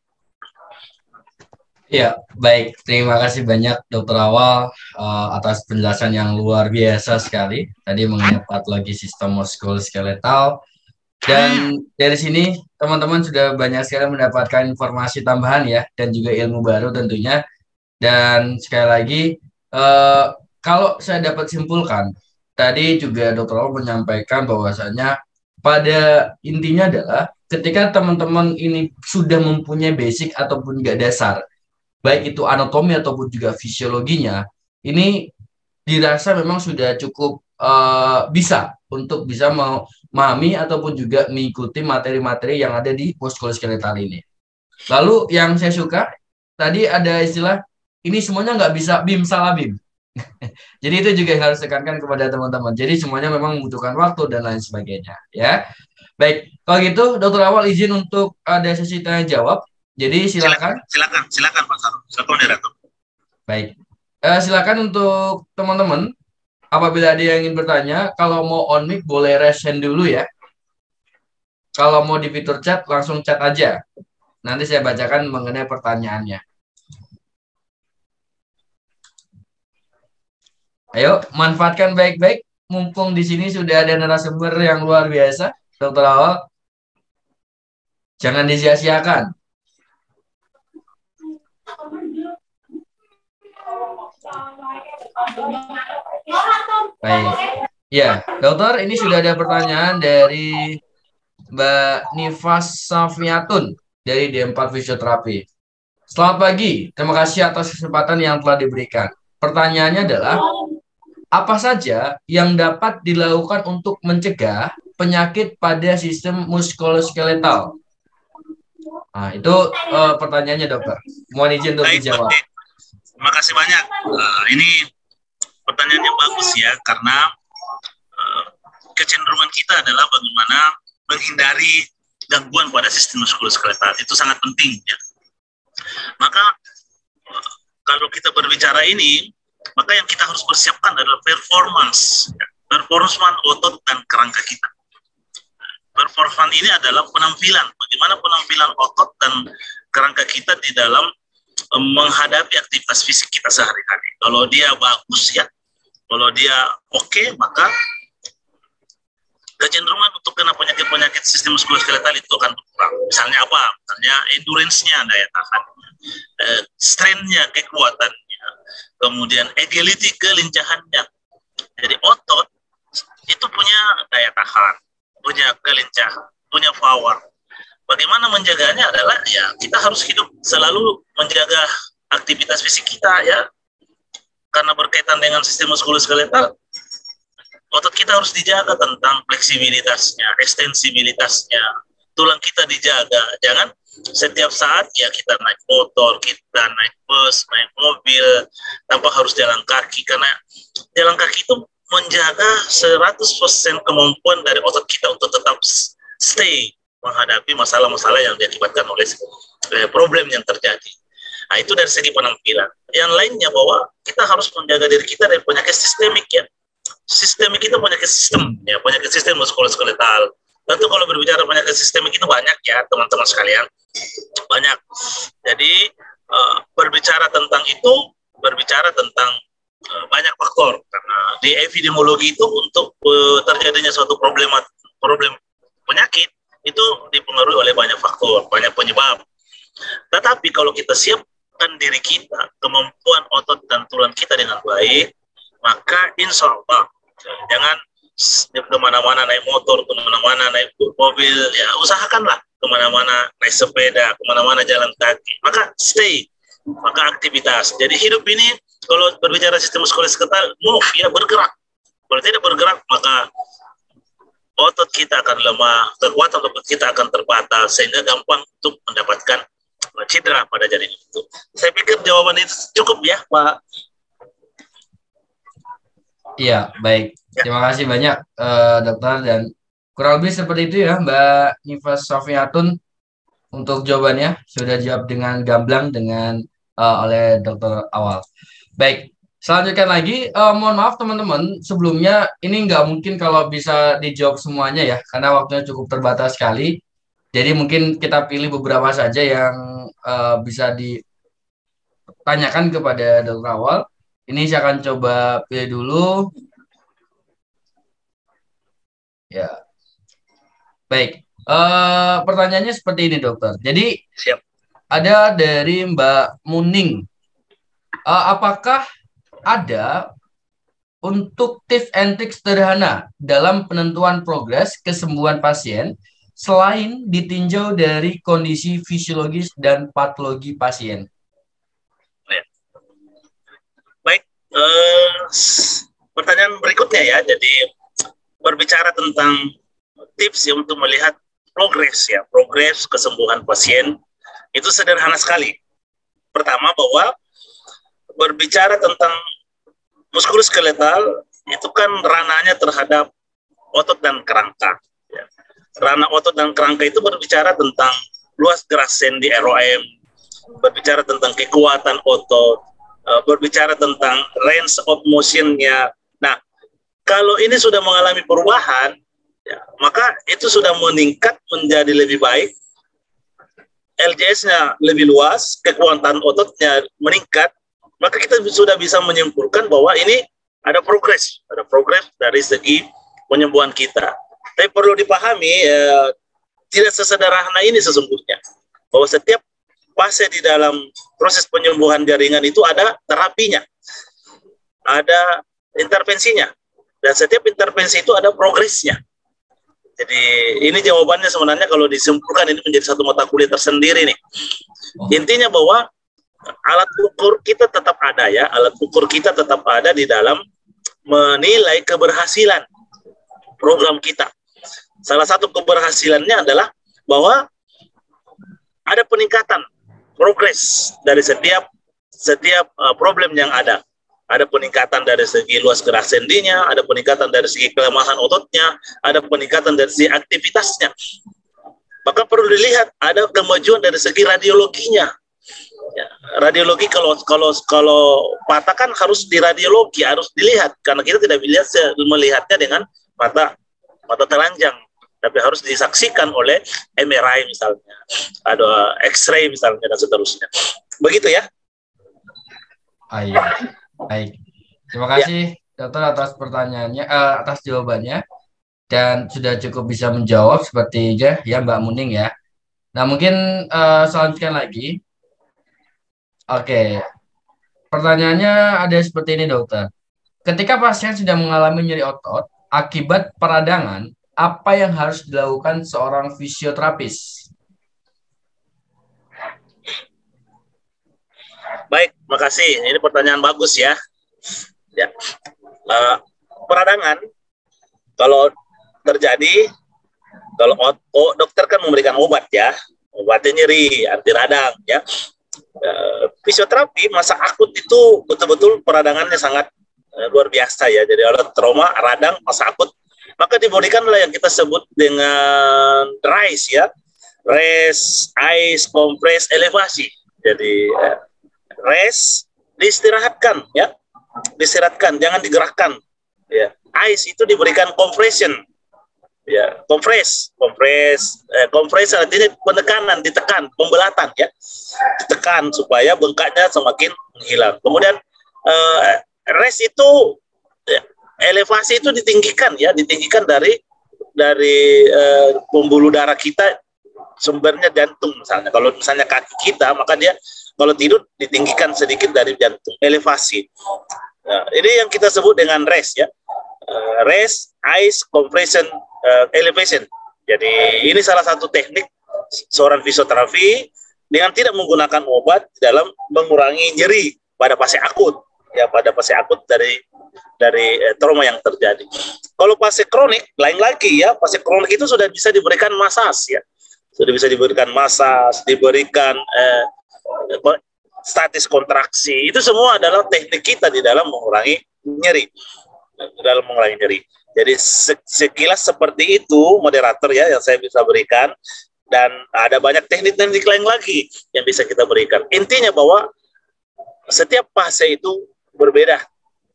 Ya, baik. Terima kasih banyak Dr. Awal atas penjelasan yang luar biasa sekali. Tadi mengenai patologi sistem muskuloskeletal. Dan dari sini teman-teman sudah banyak sekali mendapatkan informasi tambahan ya, dan juga ilmu baru tentunya. Dan sekali lagi, eh, kalau saya dapat simpulkan, tadi juga Dr. Awal menyampaikan bahwasanya pada intinya adalah ketika teman-teman ini sudah mempunyai basic ataupun nggak dasar, baik itu anatomi ataupun juga fisiologinya, ini dirasa memang sudah cukup bisa untuk bisa memahami ataupun juga mengikuti materi-materi yang ada di muskuloskeletal ini. Lalu yang saya suka tadi ada istilah ini semuanya nggak bisa bim salah bim. Jadi itu juga yang harus tekankan kepada teman-teman. Jadi semuanya memang membutuhkan waktu dan lain sebagainya, ya. Baik, kalau gitu Dokter Awal izin untuk ada sesi tanya jawab. Jadi silakan. Silakan Pak Sarul. Silakan moderator. Baik. Silakan untuk teman-teman apabila ada yang ingin bertanya, kalau mau on mic boleh raise hand dulu ya. Kalau mau di fitur chat langsung chat aja. Nanti saya bacakan mengenai pertanyaannya. Ayo, manfaatkan baik-baik. Mumpung di sini sudah ada narasumber yang luar biasa, Dokter Awal. Jangan disia-siakan. Baik. Ya, dokter, ini sudah ada pertanyaan dari Mbak Nifas Safiatun dari D4 Fisioterapi. Selamat pagi, terima kasih atas kesempatan yang telah diberikan. Pertanyaannya adalah, apa saja yang dapat dilakukan untuk mencegah penyakit pada sistem muskuloskeletal? Nah, itu pertanyaannya, dokter. Mohon izin untuk dijawab. Terima kasih banyak. Ini pertanyaan yang bagus ya, karena kecenderungan kita adalah bagaimana menghindari gangguan pada sistem muskuloskeletal. Itu sangat penting ya. Maka kalau kita berbicara ini, maka yang kita harus persiapkan adalah performance otot dan kerangka kita. Performance ini adalah penampilan, bagaimana penampilan otot dan kerangka kita di dalam menghadapi aktivitas fisik kita sehari-hari. Kalau dia bagus ya, kalau dia oke, maka kecenderungan untuk kena penyakit-penyakit sistem muskuloskeletal itu akan berkurang. Misalnya apa? Misalnya endurance-nya, daya tahan, strength-nya, kekuatannya, kemudian agility, kelincahannya. Jadi otot itu punya daya tahan, punya kelincahan, punya power. Bagaimana menjaganya adalah ya kita harus hidup selalu menjaga aktivitas fisik kita ya, karena berkaitan dengan sistem muskuloskeletal. Otot kita harus dijaga tentang fleksibilitasnya, ekstensibilitasnya, tulang kita dijaga. Jangan setiap saat ya kita naik motor, kita naik bus, naik mobil, tanpa harus jalan kaki. Karena jalan kaki itu menjaga 100% kemampuan dari otot kita untuk tetap stay menghadapi masalah-masalah yang diakibatkan oleh problem yang terjadi. Nah, itu dari segi penampilan. Yang lainnya bahwa kita harus menjaga diri kita dari penyakit sistemik ya. Sistemik itu penyakit sistem ya, penyakit sistem muskuloskeletal. Tentu kalau berbicara penyakit sistemik itu banyak ya teman-teman sekalian, banyak. Jadi berbicara tentang itu, berbicara tentang banyak faktor, karena di epidemiologi itu untuk terjadinya suatu problem penyakit itu dipengaruhi oleh banyak faktor, banyak penyebab. Tetapi kalau kita siapkan diri kita, kemampuan otot dan tulang kita dengan baik, maka insya Allah jangan kemana-mana naik motor, kemana-mana naik mobil, ya usahakanlah kemana-mana naik sepeda, kemana-mana jalan kaki, maka stay, maka aktivitas. Jadi hidup ini kalau berbicara sistem muskuloskeletal, move ya, bergerak. Kalau tidak bergerak maka otot kita akan lemah, kekuatan otot kita akan terbatas, sehingga gampang untuk mendapatkan cedera pada jaring itu. Saya pikir jawaban itu cukup ya, Pak. Iya, baik. Terima kasih banyak, dokter. Dan kurang lebih seperti itu ya, Mbak Nifas Safiatun, untuk jawabannya. Sudah jawab dengan gamblang dengan oleh Dokter Awal. Baik, selanjutnya lagi, mohon maaf teman-teman, sebelumnya ini nggak mungkin kalau bisa dijawab semuanya ya, karena waktunya cukup terbatas sekali. Jadi mungkin kita pilih beberapa saja yang bisa ditanyakan kepada Dokter Awal. Ini saya akan coba pilih dulu. Ya. Baik. Pertanyaannya seperti ini, dokter. Jadi Siap. ada dari Mbak Muning. Apakah ada untuk tips and trik sederhana dalam penentuan progres kesembuhan pasien selain ditinjau dari kondisi fisiologis dan patologi pasien? Ya. Baik, pertanyaan berikutnya ya. Jadi berbicara tentang tips ya untuk melihat progres kesembuhan pasien itu sederhana sekali. Pertama, bahwa berbicara tentang muskuloskeletal itu kan ranahnya terhadap otot dan kerangka. Ya. Ranah otot dan kerangka itu berbicara tentang luas gerak sendi ROM, berbicara tentang kekuatan otot, berbicara tentang range of motion-nya. Nah, kalau ini sudah mengalami perubahan, ya, maka itu sudah meningkat menjadi lebih baik, LJS-nya lebih luas, kekuatan ototnya meningkat, maka kita sudah bisa menyimpulkan bahwa ini ada progres dari segi penyembuhan kita. Tapi perlu dipahami, tidak sesederhana ini sesungguhnya, bahwa setiap fase di dalam proses penyembuhan jaringan itu ada terapinya, ada intervensinya, dan setiap intervensi itu ada progresnya. Jadi ini jawabannya sebenarnya kalau disimpulkan ini menjadi satu mata kuliah tersendiri nih. Intinya bahwa alat ukur kita tetap ada ya, alat ukur kita tetap ada di dalam menilai keberhasilan program kita. Salah satu keberhasilannya adalah bahwa ada peningkatan progres dari setiap problem yang ada. Ada peningkatan dari segi luas gerak sendinya, ada peningkatan dari segi kelemahan ototnya, ada peningkatan dari segi aktivitasnya. Maka perlu dilihat ada kemajuan dari segi radiologinya. Ya, radiologi kalau patah kan harus di radiologi, harus dilihat karena kita tidak melihatnya dengan mata telanjang, tapi harus disaksikan oleh MRI misalnya, ada X-ray misalnya dan seterusnya. Begitu ya. Ayo. Baik, terima kasih dokter atas pertanyaannya, atas jawabannya, dan sudah cukup bisa menjawab seperti ya Mbak Muning ya. Nah mungkin selanjutnya lagi, oke, pertanyaannya ada seperti ini dokter. Ketika pasien sudah mengalami nyeri otot akibat peradangan, apa yang harus dilakukan seorang fisioterapis? Baik, makasih. Ini pertanyaan bagus ya. Ya, peradangan kalau terjadi, kalau dokter kan memberikan obat ya, obatnya nyeri, anti radang ya. Fisioterapi masa akut itu betul-betul peradangannya sangat luar biasa ya. Jadi oleh trauma, radang, masa akut, maka diberikanlah yang kita sebut dengan RICE ya, rest, ice, compress, elevasi. Jadi rest, diistirahatkan ya, diistirahatkan, jangan digerakkan ya. Ice itu diberikan compression ya, kompres artinya penekanan, ditekan, pembelatan ya, ditekan supaya bengkaknya semakin menghilang. Kemudian rest itu ya, elevasi itu ditinggikan ya, ditinggikan dari pembuluh darah kita, sumbernya jantung misalnya. Kalau misalnya kaki kita, maka dia kalau tidur ditinggikan sedikit dari jantung, elevasi. Nah, ini yang kita sebut dengan rest ya, rest, ice, compression, elevation. Jadi ini salah satu teknik seorang fisioterapi dengan tidak menggunakan obat dalam mengurangi nyeri pada fase akut ya, pada fase akut dari trauma yang terjadi. Kalau fase kronik lain lagi ya, fase kronik itu sudah bisa diberikan masas ya, sudah bisa diberikan masas, diberikan statis kontraksi. Itu semua adalah teknik kita di dalam mengurangi nyeri. Jadi sekilas seperti itu moderator ya yang saya bisa berikan, dan ada banyak teknik-teknik lain lagi yang bisa kita berikan. Intinya bahwa setiap fase itu berbeda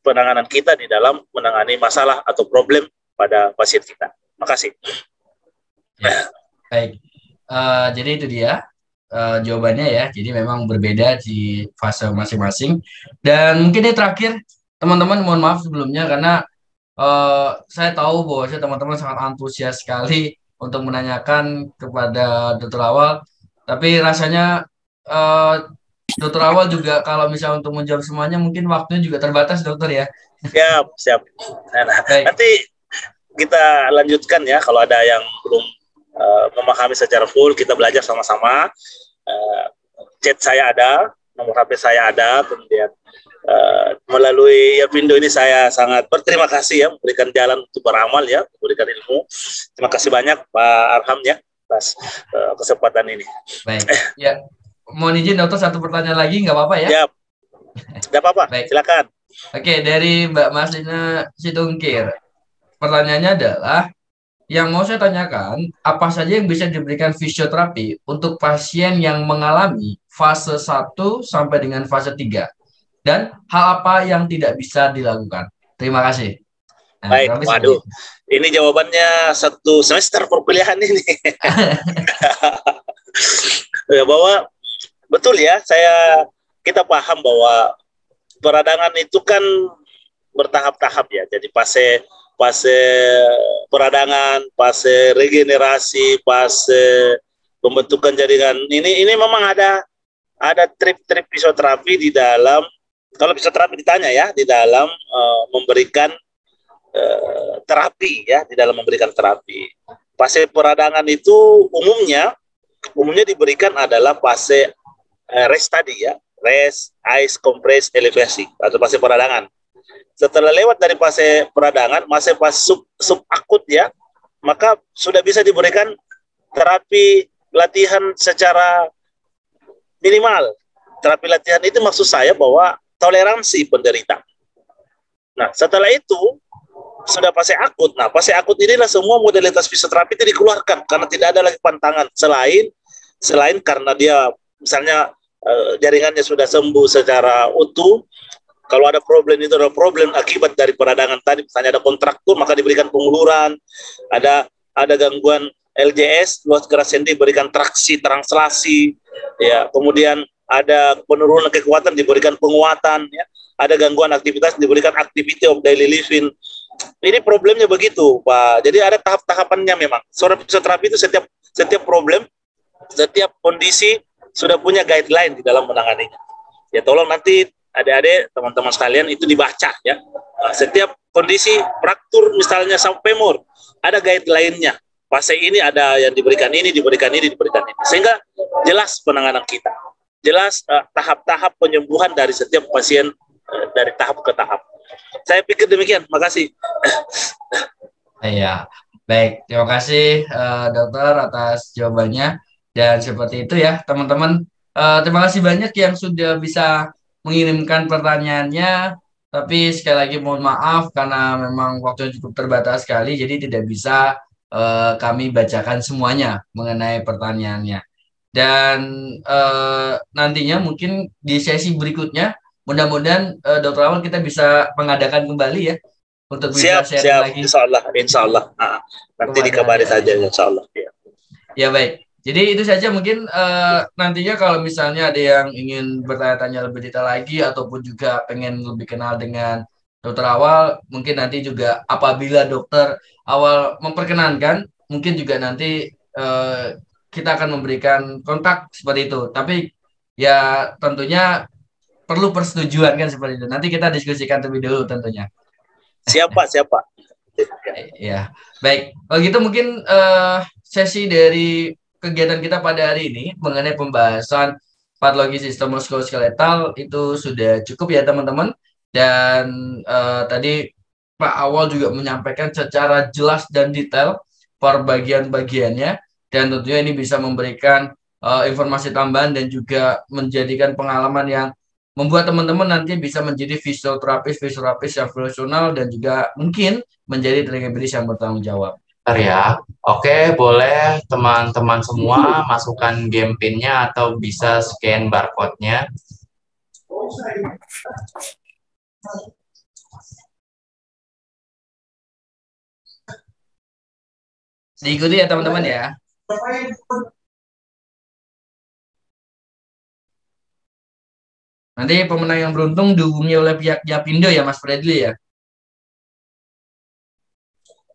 penanganan kita di dalam menangani masalah atau problem pada pasien kita. Makasih. Ya, baik. Jadi itu dia jawabannya ya. Jadi memang berbeda di fase masing-masing. Dan mungkin ini terakhir, teman-teman mohon maaf sebelumnya karena saya tahu bahwa teman-teman sangat antusias sekali untuk menanyakan kepada Dokter Awal. Tapi rasanya eh, Dokter Awal juga kalau misalnya untuk menjawab semuanya mungkin waktunya juga terbatas, Dokter ya. Siap, siap. Nah, Baik, nanti kita lanjutkan ya kalau ada yang belum memahami secara full, kita belajar sama-sama. Uh, Chat saya ada, nomor HP saya ada, kemudian melalui Yapindo ini saya sangat berterima kasih ya, memberikan jalan untuk beramal ya, memberikan ilmu. Terima kasih banyak Pak Arham ya atas kesempatan ini. baik. Ya, mohon izin Dokter satu pertanyaan lagi, nggak apa-apa ya? Ya, tidak apa-apa, Baik. silakan. Oke, dari Mbak Maslina Situngkir. Pertanyaannya adalah, yang mau saya tanyakan, apa saja yang bisa diberikan fisioterapi untuk pasien yang mengalami fase 1 sampai dengan fase 3? Dan hal apa yang tidak bisa dilakukan? Terima kasih. Nah, Baik, kurang lebih seperti waduh. itu. Ini jawabannya satu semester perkuliahan ini. Ya, bahwa betul ya, kita paham bahwa peradangan itu kan bertahap-tahap ya. Jadi fase fase peradangan, fase regenerasi, fase pembentukan jaringan. Ini memang ada trip-trip fisioterapi di dalam, kalau fisioterapi ditanya ya, di dalam memberikan terapi ya, di dalam memberikan terapi. Fase peradangan itu umumnya diberikan adalah fase rest tadi ya, rest, ice, compress, elevasi atau fase peradangan. Setelah lewat dari fase peradangan, fase sub akut ya, maka sudah bisa diberikan terapi latihan secara minimal. Terapi latihan itu maksud saya bahwa toleransi penderita. Nah, setelah itu sudah fase akut. Nah, fase akut inilah semua modalitas fisioterapi itu dikeluarkan karena tidak ada lagi pantangan selain karena dia misalnya jaringannya sudah sembuh secara utuh. Kalau ada problem itu adalah problem akibat dari peradangan tadi, misalnya ada kontraktur maka diberikan penguluran, ada gangguan LJS, luas gerak sendi diberikan traksi, translasi, ya, kemudian ada penurunan kekuatan diberikan penguatan, ya, ada gangguan aktivitas diberikan activity of daily living. Ini problemnya begitu, Pak. Jadi ada tahap-tahapannya memang. Seorang fisioterapi itu setiap problem, setiap kondisi sudah punya guideline di dalam menanganinya. Ya, tolong nanti adik-adik, teman-teman sekalian itu dibaca ya. Setiap kondisi fraktur misalnya sampai femur, ada guideline-nya. Fase ini ada yang diberikan ini, diberikan ini, diberikan ini. Sehingga jelas penanganan kita. Jelas tahap-tahap penyembuhan dari setiap pasien dari tahap ke tahap. Saya pikir demikian. Makasih. Iya, baik. Terima kasih dokter atas jawabannya. Dan seperti itu ya teman-teman. Terima kasih banyak yang sudah bisa mengirimkan pertanyaannya. Tapi sekali lagi mohon maaf karena memang waktunya cukup terbatas sekali. Jadi tidak bisa kami bacakan semuanya mengenai pertanyaannya. Dan nantinya mungkin di sesi berikutnya mudah-mudahan Dokter Awan kita bisa mengadakan kembali ya untuk bisa sharing lagi. Insya Allah. Nanti dikabari saja insya Allah. Ya baik. Jadi itu saja mungkin nantinya kalau misalnya ada yang ingin bertanya-tanya lebih detail lagi ataupun juga pengen lebih kenal dengan Dokter Awal, mungkin nanti juga apabila Dokter Awal memperkenankan, mungkin juga nanti kita akan memberikan kontak seperti itu. Tapi ya tentunya perlu persetujuan kan seperti itu. Nanti kita diskusikan terlebih dulu tentunya. Siapa? Ya, baik. Kalau gitu mungkin sesi dari kegiatan kita pada hari ini mengenai pembahasan patologi sistem muskuloskeletal itu sudah cukup ya teman-teman. Dan tadi Pak Awal juga menyampaikan secara jelas dan detail per bagian-bagiannya. Dan tentunya ini bisa memberikan informasi tambahan dan juga menjadikan pengalaman yang membuat teman-teman nanti bisa menjadi fisioterapis yang profesional dan juga mungkin menjadi tenaga medis yang bertanggung jawab. Ya, oke, boleh teman-teman semua masukkan game PIN-nya atau bisa scan barcode-nya. Diikuti ya teman-teman ya. Nanti pemenang yang beruntung dihubungi oleh pihak Yapindo ya Mas Fredly ya.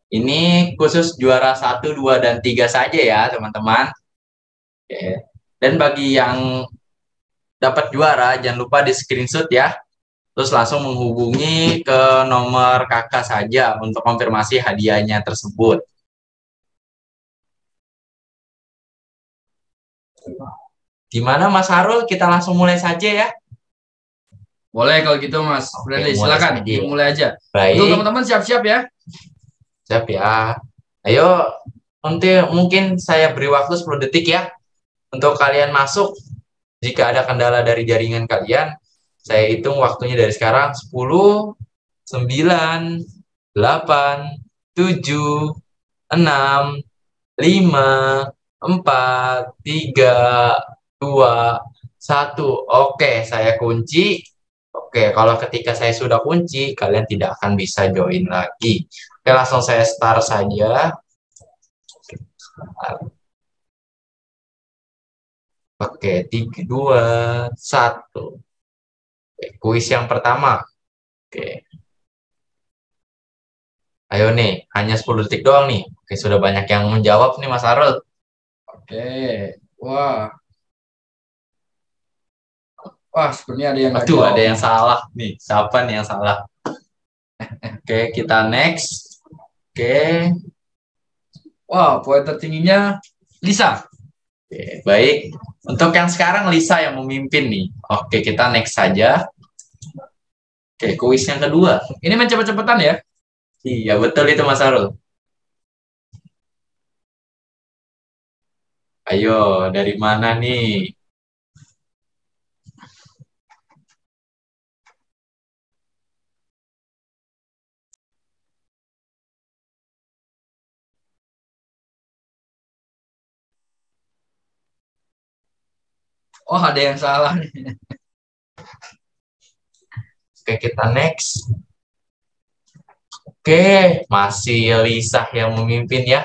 Ini khusus juara 1, 2, dan 3 saja ya, teman-teman. Oke. Dan bagi yang dapat juara, jangan lupa di screenshot ya. Terus langsung menghubungi ke nomor kakak saja untuk konfirmasi hadiahnya tersebut. Gimana Mas Harul? Kita langsung mulai saja ya. Boleh kalau gitu Mas Bradley, silakan dimulai aja. Baik. Untuk teman-teman siap-siap ya. Siap ya. Ayo, nanti mungkin saya beri waktu 10 detik ya untuk kalian masuk. Jika ada kendala dari jaringan kalian, saya hitung waktunya dari sekarang 10, 9, 8, 7, 6, 5, 4, 3, 2, 1. Oke, saya kunci. Oke, kalau ketika saya sudah kunci, kalian tidak akan bisa join lagi. Oke, langsung saya start saja. Oke, 3, 2, 1. Oke, kuis yang pertama. Oke. Ayo nih, hanya 10 detik doang nih. Oke, sudah banyak yang menjawab nih Mas Arul. Oke. Wah. Wah, sebenarnya ada yang nggak Aduh, jawab. ada yang salah nih. Siapa nih yang salah? Oke, kita next. Oke. Wah, poin tertingginya Lisa. Oke, baik. Untuk yang sekarang Lisa yang memimpin nih. Oke, kita next saja. Oke, kuis yang kedua. Ini main cepet-cepetan ya. Iya, betul itu Mas Arul. Ayo, dari mana nih? Oh, ada yang salah nih. Oke, kita next. Oke, masih Lisa yang memimpin ya.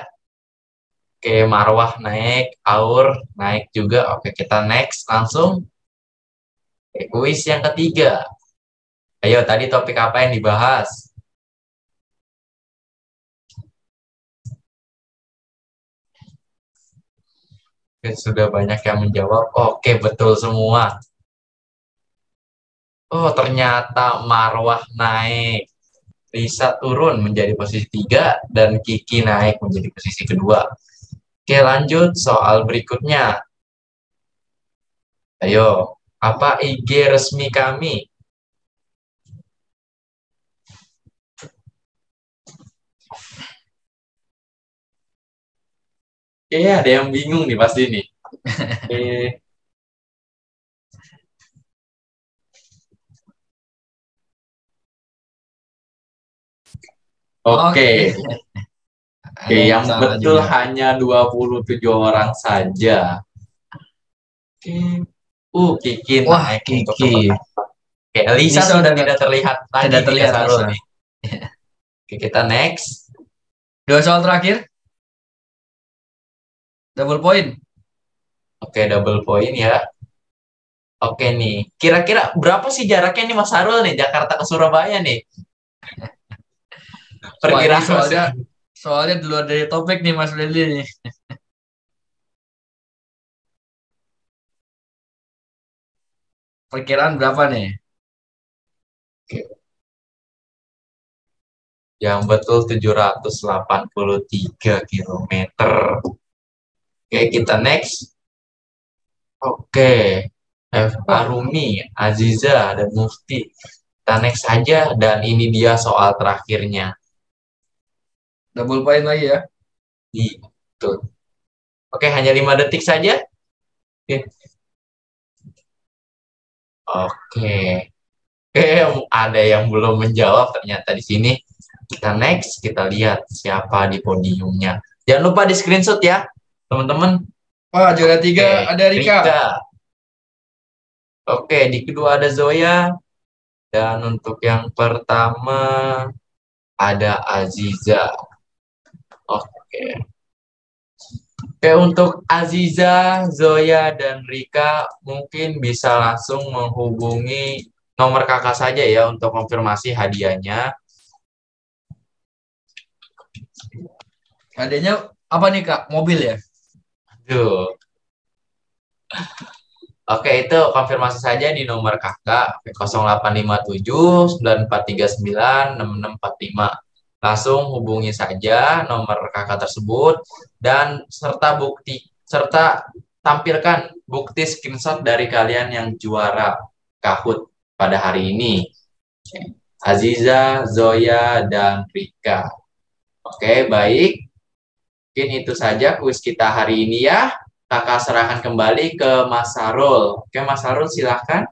Oke, Marwah naik, Aur naik juga. Oke, kita next langsung. Oke, kuis yang ketiga. Ayo, tadi topik apa yang dibahas? Oke, sudah banyak yang menjawab. Oke, betul semua. Oh, ternyata Marwah naik. Lisa turun menjadi posisi 3 dan Kiki naik menjadi posisi kedua. Oke, lanjut soal berikutnya. Ayo, apa IG resmi kami? Oke, ada yang bingung nih pasti nih. Oke. Oke. Oke, yang betul juga. Hanya 27 orang saja. Oke. Kiki naik untuk Kiki. Oke, Lisa sudah tidak terlihat lagi. Tidak terlihat Lisa. Oke, kita next. 2 soal terakhir. Double point. Oke, double point ya. Oke nih, kira-kira berapa sih jaraknya nih Mas Harul nih, Jakarta ke Surabaya nih? Perkiraan soalnya di luar dari topik nih Mas Lili nih. Perkiraan berapa nih? Oke. Yang betul 783 km. Oke, kita next. Oke. Arumi, Aziza, dan Mufti. Kita next saja, dan ini dia soal terakhirnya. Double point lagi ya. Betul. Oke, hanya 5 detik saja. Oke. Ada yang belum menjawab ternyata di sini. Kita next, kita lihat siapa di podiumnya. Jangan lupa di screenshot ya, teman-teman. Wah, juara 3 ada Rika. Oke, di kedua ada Zoya. Dan untuk yang pertama ada Aziza. Oke, untuk Aziza, Zoya, dan Rika mungkin bisa langsung menghubungi nomor kakak saja ya untuk konfirmasi hadiahnya. Adanya apa nih Kak? Mobil ya? Aduh. Oke, itu konfirmasi saja di nomor kakak 0857 9439 6645. Langsung hubungi saja nomor kakak tersebut dan serta tampilkan bukti screenshot dari kalian yang juara Kahoot pada hari ini. Aziza, Zoya, dan Rika. Oke, baik. Mungkin itu saja kuis kita hari ini ya. Kakak serahkan kembali ke Mas Sarul. Oke, Mas Sarul silahkan.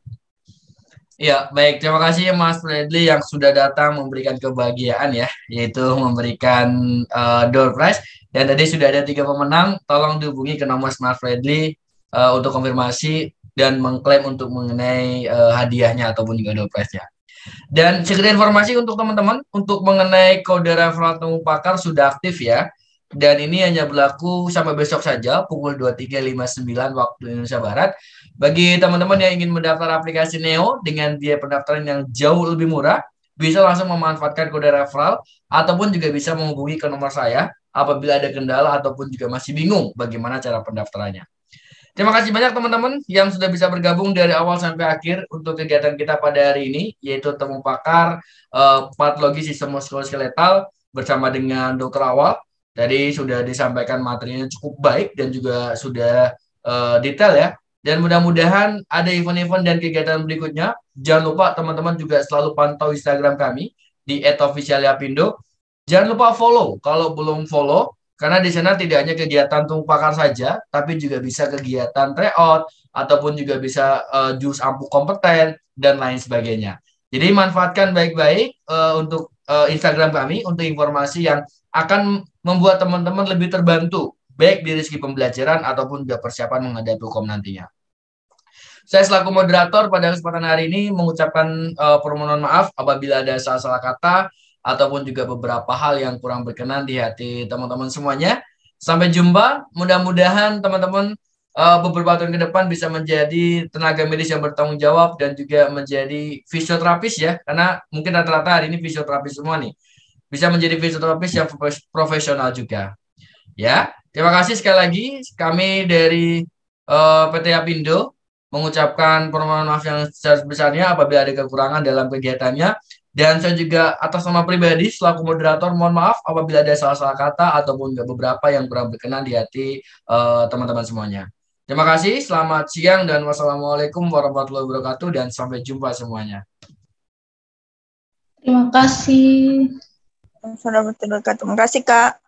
Ya, baik. Terima kasih Mas Fredly yang sudah datang memberikan kebahagiaan ya, yaitu memberikan door prize. Dan tadi sudah ada 3 pemenang. Tolong dihubungi ke nomor Mas Fredly untuk konfirmasi dan mengklaim untuk mengenai hadiahnya ataupun juga door prize-nya. Dan sekedar informasi untuk teman-teman, untuk mengenai kode referral Temu Pakar sudah aktif ya. Dan ini hanya berlaku sampai besok saja pukul 23.59 waktu Indonesia Barat. Bagi teman-teman yang ingin mendaftar aplikasi Neo dengan biaya pendaftaran yang jauh lebih murah, bisa langsung memanfaatkan kode referral ataupun juga bisa menghubungi ke nomor saya apabila ada kendala ataupun juga masih bingung bagaimana cara pendaftarannya. Terima kasih banyak teman-teman yang sudah bisa bergabung dari awal sampai akhir untuk kegiatan kita pada hari ini, yaitu Temu Pakar Patologi Sistem Muskuloskeletal bersama dengan Dr. Awal. Tadi sudah disampaikan materinya cukup baik dan juga sudah detail ya. Dan mudah-mudahan ada event-event dan kegiatan berikutnya. Jangan lupa teman-teman juga selalu pantau Instagram kami di @officialiapindo. Jangan lupa follow kalau belum follow, karena di sana tidak hanya kegiatan Temu Pakar saja, tapi juga bisa kegiatan tryout ataupun juga bisa jus ampuh kompeten dan lain sebagainya. Jadi manfaatkan baik-baik untuk Instagram kami untuk informasi yang akan membuat teman-teman lebih terbantu baik di segi pembelajaran ataupun juga persiapan menghadapi hukum nantinya. Saya selaku moderator pada kesempatan hari ini mengucapkan permohonan maaf apabila ada salah-salah kata ataupun juga beberapa hal yang kurang berkenan di hati teman-teman semuanya. Sampai jumpa, mudah-mudahan teman-teman beberapa tahun ke depan bisa menjadi tenaga medis yang bertanggung jawab dan juga menjadi fisioterapis ya, karena mungkin rata-rata hari ini fisioterapis semua nih. Bisa menjadi fisioterapis yang profesional juga. Ya, terima kasih sekali lagi. Kami dari PT Apindo mengucapkan permohonan maaf yang sebesar-besarnya apabila ada kekurangan dalam kegiatannya. Dan saya juga atas nama pribadi selaku moderator mohon maaf apabila ada salah-salah kata ataupun beberapa yang kurang berkenan di hati teman-teman semuanya. Terima kasih, selamat siang dan wassalamualaikum warahmatullahi wabarakatuh dan sampai jumpa semuanya. Terima kasih. Terima kasih Kak.